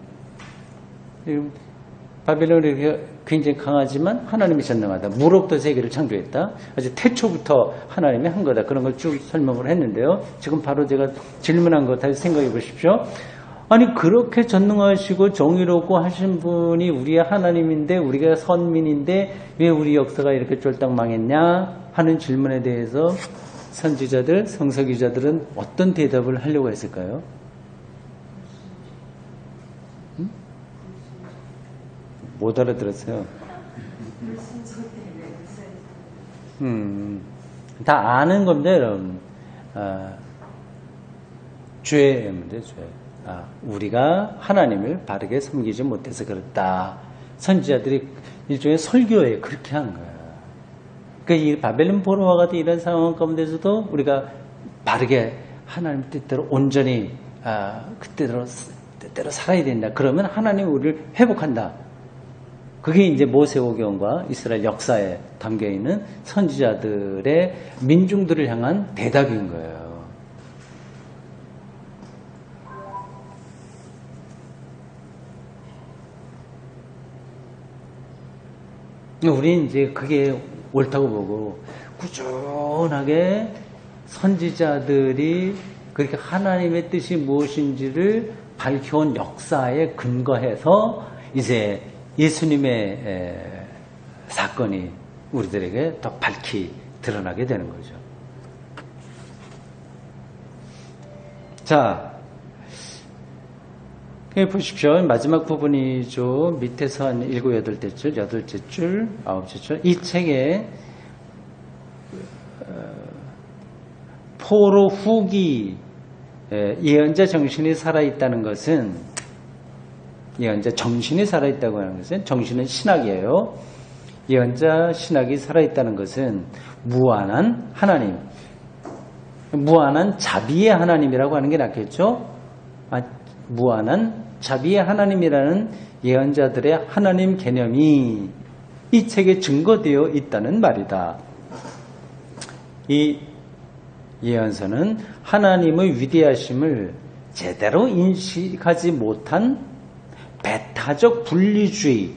S1: 바벨론이 이렇게 굉장히 강하지만 하나님이 전능하다. 무로부터 세계를 창조했다. 아주 태초부터 하나님이 한 거다. 그런 걸 쭉 설명을 했는데요. 지금 바로 제가 질문한 거 다시 생각해 보십시오. 아니 그렇게 전능하시고 정의롭고 하신 분이 우리의 하나님인데 우리가 선민인데 왜 우리 역사가 이렇게 쫄딱 망했냐 하는 질문에 대해서 선지자들, 성서기자들은 어떤 대답을 하려고 했을까요? 못 알아들었어요. 다 아는 겁니다, 여러분. 죄입니다, 죄. 우리가 하나님을 바르게 섬기지 못해서 그렇다. 선지자들이 일종의 설교에 그렇게 한 거야. 그러니까 이 바벨론 포로와 같은 이런 상황 가운데서도 우리가 바르게 하나님 뜻대로 온전히 그때대로 살아야 된다. 그러면 하나님이 우리를 회복한다. 그게 이제 모세오경과 이스라엘 역사에 담겨 있는 선지자들의 민중들을 향한 대답인 거예요. 우리는 이제 그게 옳다고 보고 꾸준하게 선지자들이 그렇게 하나님의 뜻이 무엇인지를 밝혀온 역사에 근거해서 이제 예수님의 사건이 우리들에게 더 밝히 드러나게 되는 거죠. 자, 보십시오. 마지막 부분이죠. 밑에서 한 7, 8째 줄, 8째 줄, 9째 줄. 이 책에 포로 후기 예언자 정신이 살아있다는 것은 예언자 정신이 살아있다고 하는 것은 정신은 신학이에요. 예언자 신학이 살아있다는 것은 무한한 하나님, 무한한 자비의 하나님이라고 하는 게 낫겠죠? 무한한 자비의 하나님이라는 예언자들의 하나님 개념이 이 책에 증거되어 있다는 말이다. 이 예언서는 하나님의 위대하심을 제대로 인식하지 못한 배타적 분리주의와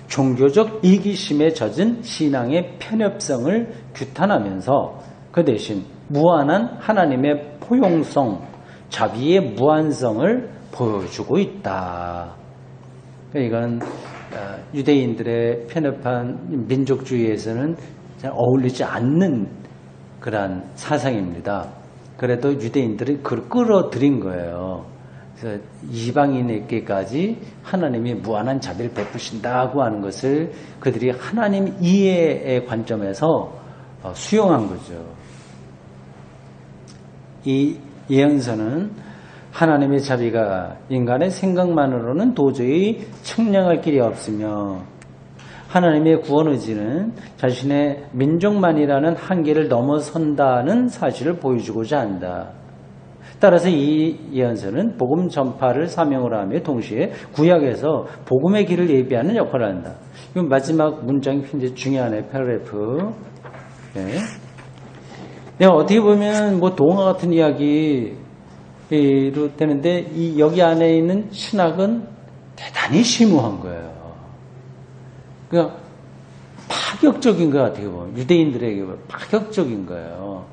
S1: 종교적 이기심에 젖은 신앙의 편협성을 규탄하면서 그 대신 무한한 하나님의 포용성, 자비의 무한성을 보여주고 있다. 이건 유대인들의 편협한 민족주의에서는 잘 어울리지 않는 그러한 사상입니다. 그래도 유대인들이 그걸 끌어들인 거예요. 그래서 이방인에게까지 하나님이 무한한 자비를 베푸신다고 하는 것을 그들이 하나님 이해의 관점에서 수용한 거죠. 이 예언서는 하나님의 자비가 인간의 생각만으로는 도저히 측량할 길이 없으며 하나님의 구원 의지는 자신의 민족만이라는 한계를 넘어선다는 사실을 보여주고자 한다. 따라서 이 예언서는 복음 전파를 사명으로 하며 동시에 구약에서 복음의 길을 예비하는 역할을 한다. 이 마지막 문장이 굉장히 중요하네. 패러그래프. 네. 내가 어떻게 보면 뭐 동화 같은 이야기로 되는데 여기 안에 있는 신학은 대단히 심오한 거예요. 그러니까 파격적인 것 같아요. 유대인들에게 파격적인 거예요.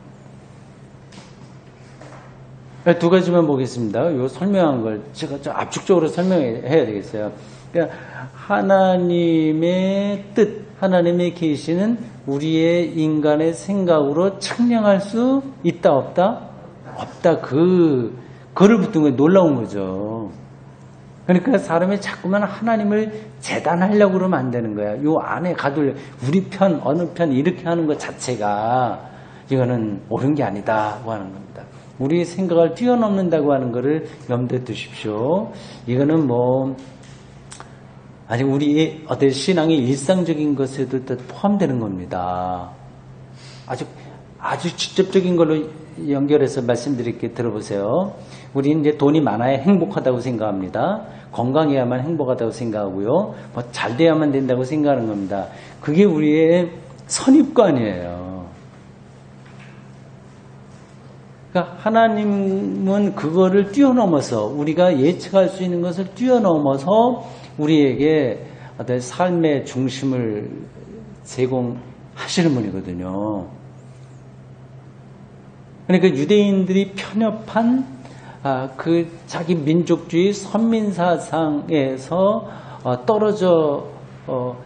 S1: 두 가지만 보겠습니다. 이 설명한 걸 제가 좀 압축적으로 설명해야 되겠어요. 그러니까 하나님의 뜻, 하나님의 계시는 우리의 인간의 생각으로 측량할 수 있다 없다? 없다. 그를 붙은 게 놀라운 거죠. 그러니까 사람이 자꾸만 하나님을 재단하려고 그러면 안 되는 거야. 요 안에 가둘 우리 편 어느 편 이렇게 하는 것 자체가 이거는 옳은 게 아니다고 하는 겁니다. 우리 생각을 뛰어넘는다고 하는 것을 염두에 두십시오. 이거는 뭐 아직 우리 어떤 신앙의 일상적인 것에도 포함되는 겁니다. 아주 직접적인 걸로 연결해서 말씀드릴게 들어보세요. 우리는 이제 돈이 많아야 행복하다고 생각합니다. 건강해야만 행복하다고 생각하고요. 뭐 잘 돼야만 된다고 생각하는 겁니다. 그게 우리의 선입관이에요. 그러니까 하나님은 그거를 뛰어넘어서 우리가 예측할 수 있는 것을 뛰어넘어서 우리에게 어떤 삶의 중심을 제공하시는 분이거든요. 그러니까 유대인들이 편협한 그 자기 민족주의 선민사상에서 떨어져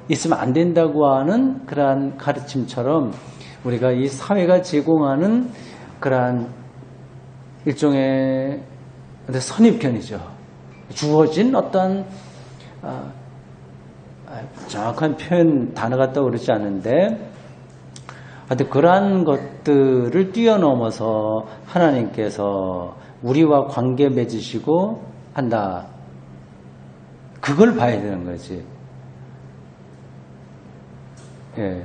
S1: 있으면 안 된다고 하는 그러한 가르침처럼 우리가 이 사회가 제공하는 그러한 일종의 선입견이죠. 주어진 어떤 정확한 표현 단어가 떠오르지 않는데 하여튼 그러한 것들을 뛰어넘어서 하나님께서 우리와 관계 맺으시고 한다. 그걸 봐야 되는 거지. 예.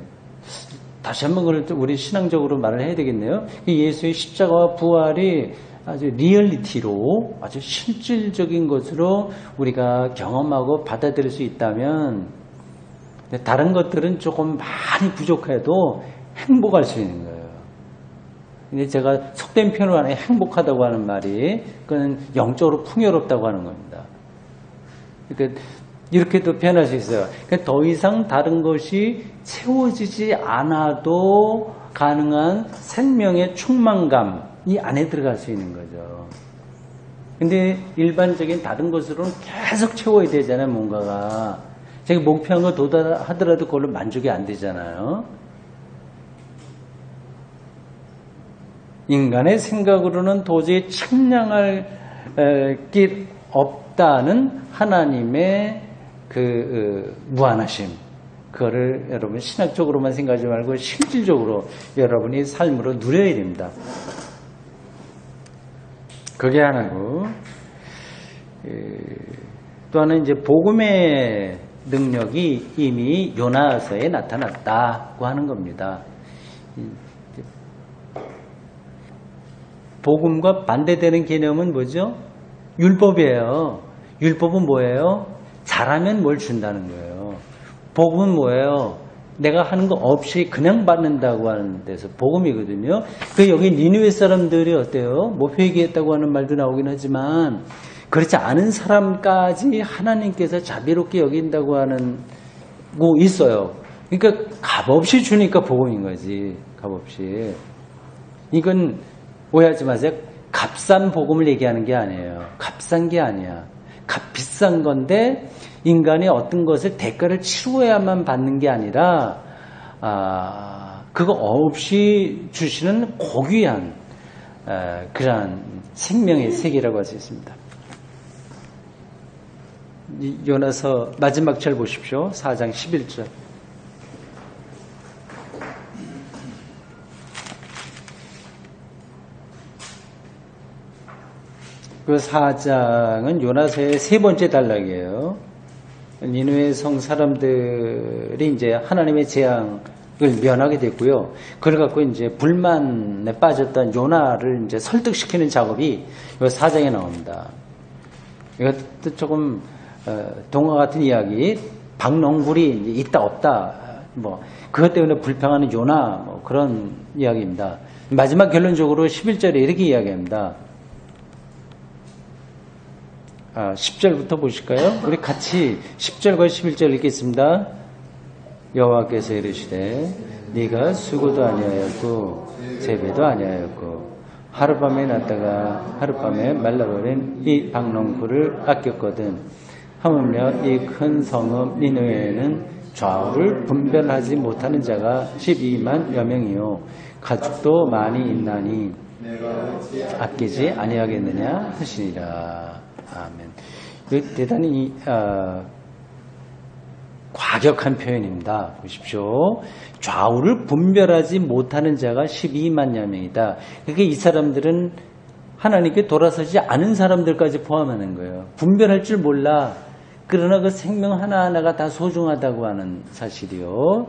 S1: 다시 한번 그걸 우리 신앙적으로 말을 해야 되겠네요. 예수의 십자가와 부활이 아주 리얼리티로 아주 실질적인 것으로 우리가 경험하고 받아들일 수 있다면 다른 것들은 조금 많이 부족해도 행복할 수 있는 거예요. 근데 제가 속된 표현으로 하는 행복하다고 하는 말이 그건 영적으로 풍요롭다고 하는 겁니다. 그러니까 이렇게도 표현할 수 있어요. 그러니까 더 이상 다른 것이 채워지지 않아도 가능한 생명의 충만감이 안에 들어갈 수 있는 거죠. 근데 일반적인 다른 것으로는 계속 채워야 되잖아요, 뭔가가. 제가 목표한 거 도달하더라도 그걸로 만족이 안 되잖아요. 인간의 생각으로는 도저히 측량할 길 없다는 하나님의 무한하심. 그거를 여러분 신학적으로만 생각하지 말고 실질적으로 여러분이 삶으로 누려야 됩니다. 그게 하나고, 또 하나는 이제 복음의 능력이 이미 요나서에 나타났다고 하는 겁니다. 복음과 반대되는 개념은 뭐죠? 율법이에요. 율법은 뭐예요? 잘하면 뭘 준다는 거예요. 복음은 뭐예요? 내가 하는 거 없이 그냥 받는다고 하는 데서 복음이거든요. 그 여기 니느웨 사람들이 어때요? 뭐 회개했다고 하는 말도 나오긴 하지만 그렇지 않은 사람까지 하나님께서 자비롭게 여긴다고 하는 거 있어요. 그러니까 값없이 주니까 복음인 거지. 값없이. 이건 오해하지 마세요. 값싼 복음을 얘기하는 게 아니에요. 값싼 게 아니야. 비싼 건데 인간이 어떤 것을 대가를 치루어야만 받는 게 아니라 그거 없이 주시는 고귀한 그러한 생명의 세계라고 할 수 있습니다. 요나서 마지막 절 보십시오. 4장 11절. 그 4장은 요나서의 세 번째 단락이에요. 니느웨 성 사람들이 이제 하나님의 재앙을 면하게 됐고요. 그걸 갖고 이제 불만에 빠졌던 요나를 이제 설득시키는 작업이 이 4장에 나옵니다. 이것도 조금 동화 같은 이야기, 박농불이 있다 없다, 뭐 그것 때문에 불평하는 요나, 뭐 그런 이야기입니다. 마지막 결론적으로 11절에 이렇게 이야기합니다. 10절부터 보실까요? 우리 같이 10절과 11절 읽겠습니다. 여호와께서 이르시되 네가 수고도 아니하였고 재배도 아니하였고 하룻밤에 났다가 하룻밤에 말라버린 이 박농불을 아꼈거든. 하물며 이 큰 성읍 니느웨에는 좌우를 분별하지 못하는 자가 12만여 명이요 가축도 많이 있나니 아끼지 아니하겠느냐 하시니라. 아멘. 대단히 과격한 표현입니다. 보십시오. 좌우를 분별하지 못하는 자가 12만여 명이다. 그게 이 사람들은 하나님께 돌아서지 않은 사람들까지 포함하는 거예요. 분별할 줄 몰라. 그러나 그 생명 하나하나가 다 소중하다고 하는 사실이요.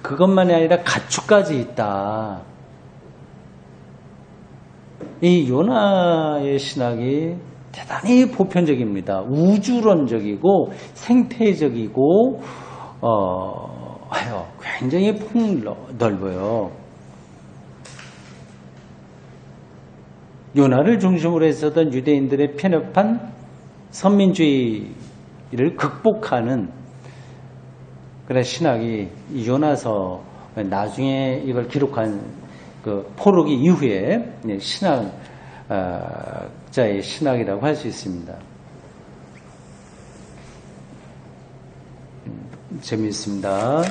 S1: 그것만이 아니라 가축까지 있다. 이 요나의 신학이 대단히 보편적입니다. 우주론적이고 생태적이고 굉장히 폭넓어요. 요나를 중심으로 했었던 유대인들의 편협한 선민주의를 극복하는 그런 신학이 요나서 나중에 이걸 기록한 그 포로기 이후에 신학자의 신학이라고 할 수 있습니다. 재미있습니다.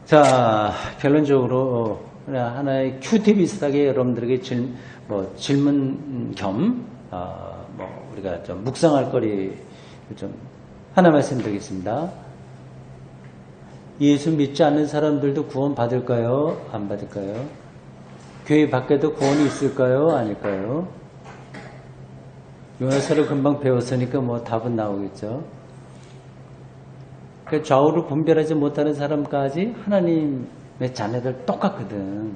S1: 자, 결론적으로 하나의 큐티 비슷하게 여러분들에게 질문 겸 우리가 좀 묵상할 거리 좀 하나 말씀드리겠습니다. 예수 믿지 않는 사람들도 구원 받을까요? 안 받을까요? 교회 밖에도 구원이 있을까요? 아닐까요? 요나서를 금방 배웠으니까 뭐 답은 나오겠죠. 그 좌우를 분별하지 못하는 사람까지 하나님의 자녀들 똑같거든.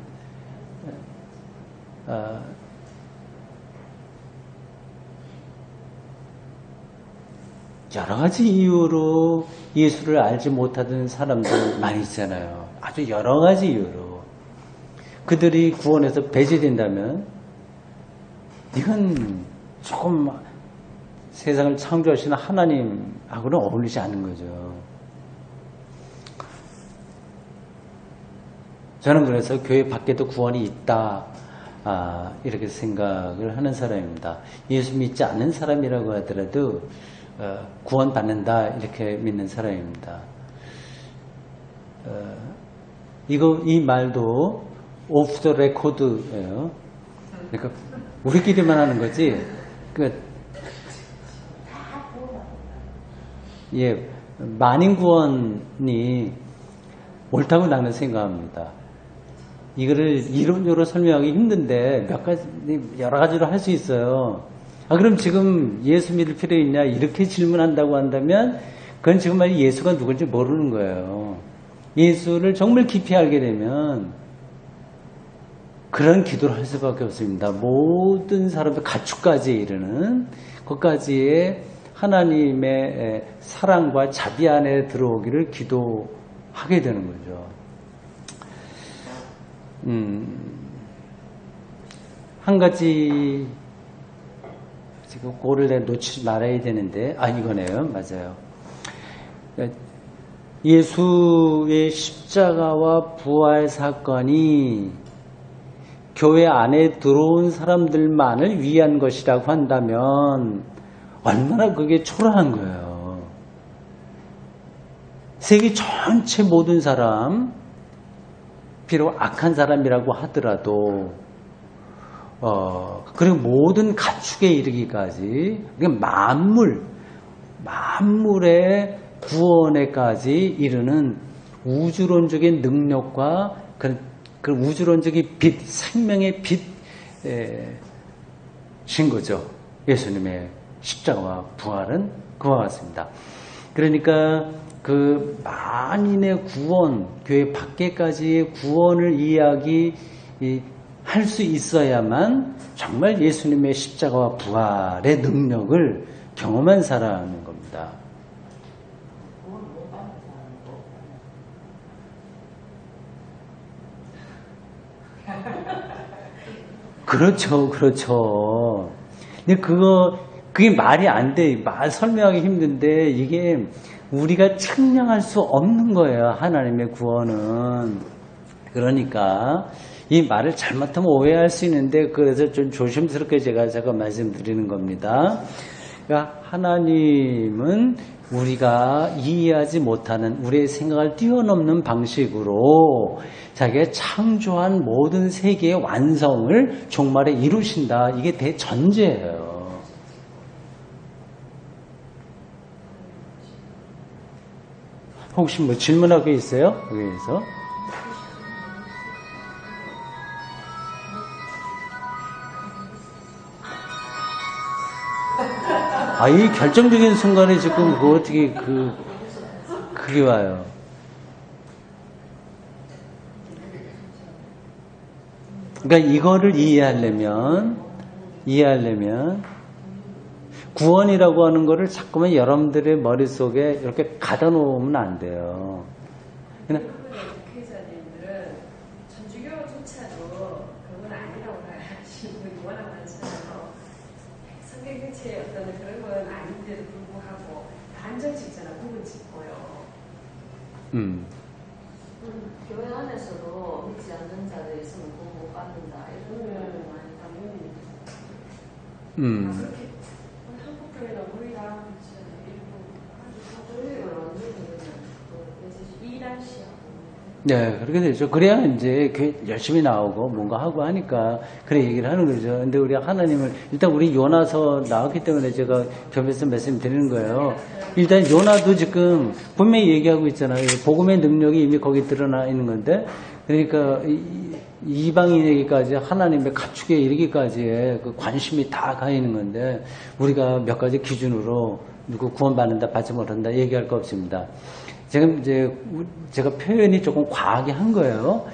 S1: 여러 가지 이유로 예수를 알지 못하던 사람들 많이 있잖아요. 아주 여러 가지 이유로. 그들이 구원에서 배제된다면 이건 조금 세상을 창조하시는 하나님하고는 어울리지 않는 거죠. 저는 그래서 교회 밖에도 구원이 있다. 이렇게 생각을 하는 사람입니다. 예수 믿지 않는 사람이라고 하더라도 구원 받는다 이렇게 믿는 사람입니다. 이 말도 오프 더 레코드예요. 그러니까 우리끼리만 하는 거지. 그러니까 만인 구원이 옳다고 나는 생각합니다. 이거를 이론적으로 설명하기 힘든데 여러 가지로 할 수 있어요. 그럼 지금 예수 믿을 필요 있냐? 이렇게 질문한다고 한다면 그건 지금 말이 예수가 누군지 모르는 거예요. 예수를 정말 깊이 알게 되면 그런 기도를 할 수밖에 없습니다. 모든 사람들 가축까지 이르는 그것까지의 하나님의 사랑과 자비 안에 들어오기를 기도하게 되는 거죠. 한 가지 지금 그거를 놓치지 말아야 되는데 이거네요. 맞아요. 예수의 십자가와 부활 사건이 교회 안에 들어온 사람들만을 위한 것이라고 한다면 얼마나 그게 초라한 거예요. 세계 전체 모든 사람, 비록 악한 사람이라고 하더라도 그리고 모든 가축에 이르기까지 만물 만물의 구원에까지 이르는 우주론적인 능력과 그 우주론적인 빛, 생명의 빛신 거죠. 예수님의 십자가와 부활은 그와 같습니다. 그러니까 그 만인의 구원, 교회 밖에까지의 구원을 이야기할 수 있어야만 정말 예수님의 십자가와 부활의 능력을 경험한 사람인 겁니다. 그렇죠, 그렇죠. 근데 그게 말이 안 돼. 설명하기 힘든데, 이게 우리가 측량할 수 없는 거예요. 하나님의 구원은. 그러니까, 이 말을 잘못하면 오해할 수 있는데, 그래서 좀 조심스럽게 제가 말씀드리는 겁니다. 그러니까 하나님은 우리가 이해하지 못하는 우리의 생각을 뛰어넘는 방식으로 자기가 창조한 모든 세계의 완성을 종말에 이루신다. 이게 대전제예요. 혹시 뭐 질문할 게 있어요? 여기에서? 이 결정적인 순간에 지금 어떻게 그게 와요. 그러니까 이거를 이해하려면 구원이라고 하는 거를 자꾸만 여러분들의 머릿속에 이렇게 가다 놓으면 안 돼요. 그냥
S3: 교회자님들은 전주교조차도 그건 아니라고 하시는 분이 워낙 많잖아요. 성경 전체의 어떤 그런 건 아닌데도 불구하고 단정 짓잖아, 부분 짓고요.
S4: 교회 안에서도 믿지 않는 자들이 있으면 구원 못 받는다 이런 말을 많이 당연히
S3: 그렇게 한국 교회는 거의 다 일부
S4: 교육을 완전히 그냥 이단시하고
S1: 네, 그렇게 되죠. 그래야 이제 열심히 나오고 뭔가 하고 하니까 그래 얘기를 하는 거죠. 근데 우리 하나님을 일단 우리 요나서 나왔기 때문에 제가 겹에서 말씀드리는 거예요. 일단 요나도 지금 분명히 얘기하고 있잖아요. 복음의 능력이 이미 거기 드러나 있는 건데, 그러니까 이방인에게까지 하나님의 가축에 이르기까지의 그 관심이 다 가 있는 건데, 우리가 몇 가지 기준으로 누구 구원받는다, 받지 못한다 얘기할 거 없습니다. 지금 이제 제가 표현이 조금 과하게 한 거예요.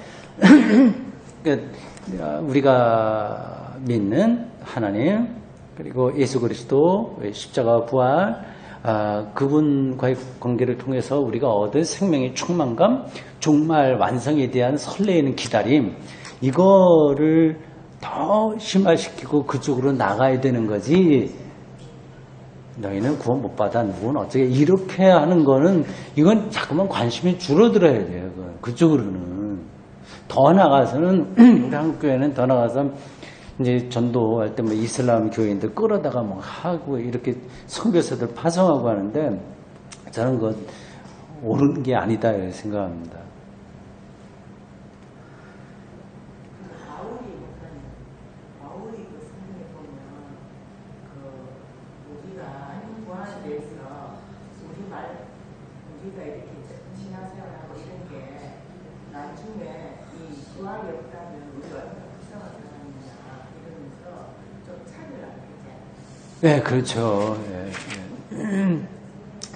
S1: 그러니까 우리가 믿는 하나님, 그리고 예수 그리스도 십자가 부활, 그분과의 관계를 통해서 우리가 얻은 생명의 충만감, 종말 완성에 대한 설레이는 기다림, 이거를 더 심화시키고 그쪽으로 나가야 되는 거지. 너희는 구원 못 받아, 누구는 어떻게, 이렇게 하는 거는, 이건 자꾸만 관심이 줄어들어야 돼요. 그쪽으로는. 더 나가서는, 우리 한국교회는 더 나가서, 이제 전도할 때 뭐 이슬람 교인들 끌어다가 뭐 하고, 이렇게 선교사들 파송하고 하는데, 저는 그거 옳은 게 아니다, 이렇게 생각합니다.
S5: 바울이 그 성경에 보면 우리가 구원에 대해서 우리가 이렇게 신앙생활하고 이런 게 나중에 이 부활이 없다면 우리가 얼마나 불쌍한 사람이냐 이러면서 좀 차별을 하게 되죠.
S1: 네, 그렇죠.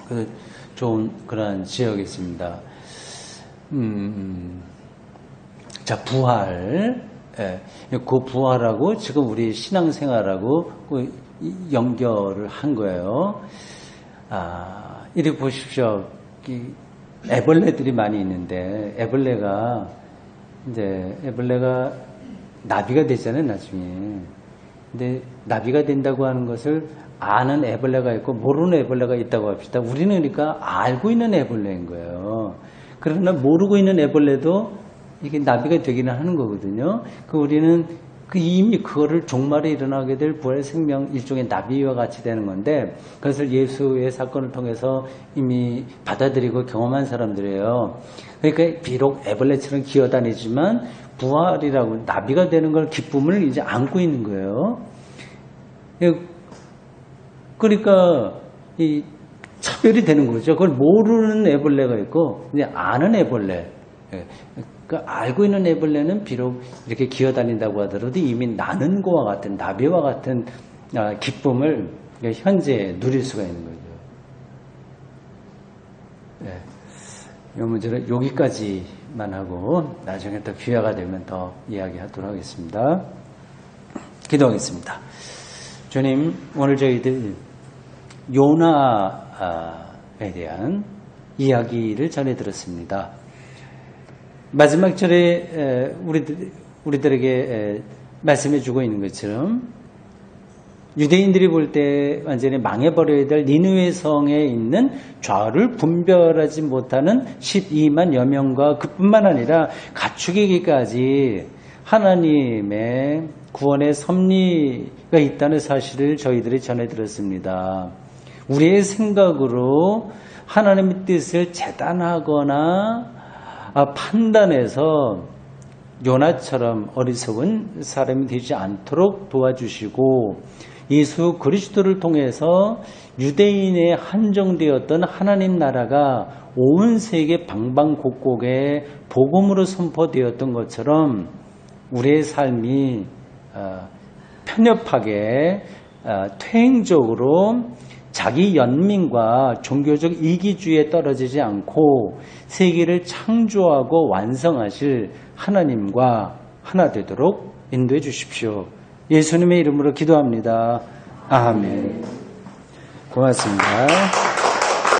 S1: 그 좋은 그런 지역이 있습니다. 자, 부활. 그 부활하고 지금 우리 신앙생활하고 연결을 한 거예요. 이리 보십시오. 애벌레들이 많이 있는데, 애벌레가 나비가 되잖아요, 나중에. 근데 나비가 된다고 하는 것을 아는 애벌레가 있고 모르는 애벌레가 있다고 합시다. 우리는 그러니까 알고 있는 애벌레인 거예요. 그러나 모르고 있는 애벌레도 이게 나비가 되기는 하는 거거든요. 우리는 이미 그거를 종말에 일어나게 될 부활의 생명, 일종의 나비와 같이 되는 건데, 그것을 예수의 사건을 통해서 이미 받아들이고 경험한 사람들이에요. 그러니까 비록 애벌레처럼 기어다니지만 부활이라고 나비가 되는 걸 기쁨을 이제 안고 있는 거예요. 그러니까 차별이 되는 거죠. 그걸 모르는 애벌레가 있고 이제 아는 애벌레. 예. 그러니까 알고 있는 애벌레는 비록 이렇게 기어다닌다고 하더라도 이미 나는 거와 같은 나비와 같은 기쁨을 현재 누릴 수가 있는 거죠. 예. 이 문제는 여기까지만 하고 나중에 또 기회가 되면 더 이야기하도록 하겠습니다. 기도하겠습니다. 주님, 오늘 저희들 요나에 대한 이야기를 전해 들었습니다. 마지막 절에 우리들에게 말씀해 주고 있는 것처럼 유대인들이 볼 때 완전히 망해버려야 될 니느웨 성에 있는 좌우를 분별하지 못하는 12만여 명과 그뿐만 아니라 가축에게까지 하나님의 구원의 섭리가 있다는 사실을 저희들이 전해 들었습니다. 우리의 생각으로 하나님의 뜻을 재단하거나 판단해서 요나처럼 어리석은 사람이 되지 않도록 도와주시고 예수 그리스도를 통해서 유대인에 한정되었던 하나님 나라가 온 세계 방방곡곡에 복음으로 선포되었던 것처럼 우리의 삶이 편협하게 퇴행적으로 자기 연민과 종교적 이기주의에 떨어지지 않고 세계를 창조하고 완성하실 하나님과 하나 되도록 인도해 주십시오. 예수님의 이름으로 기도합니다. 아멘. 고맙습니다.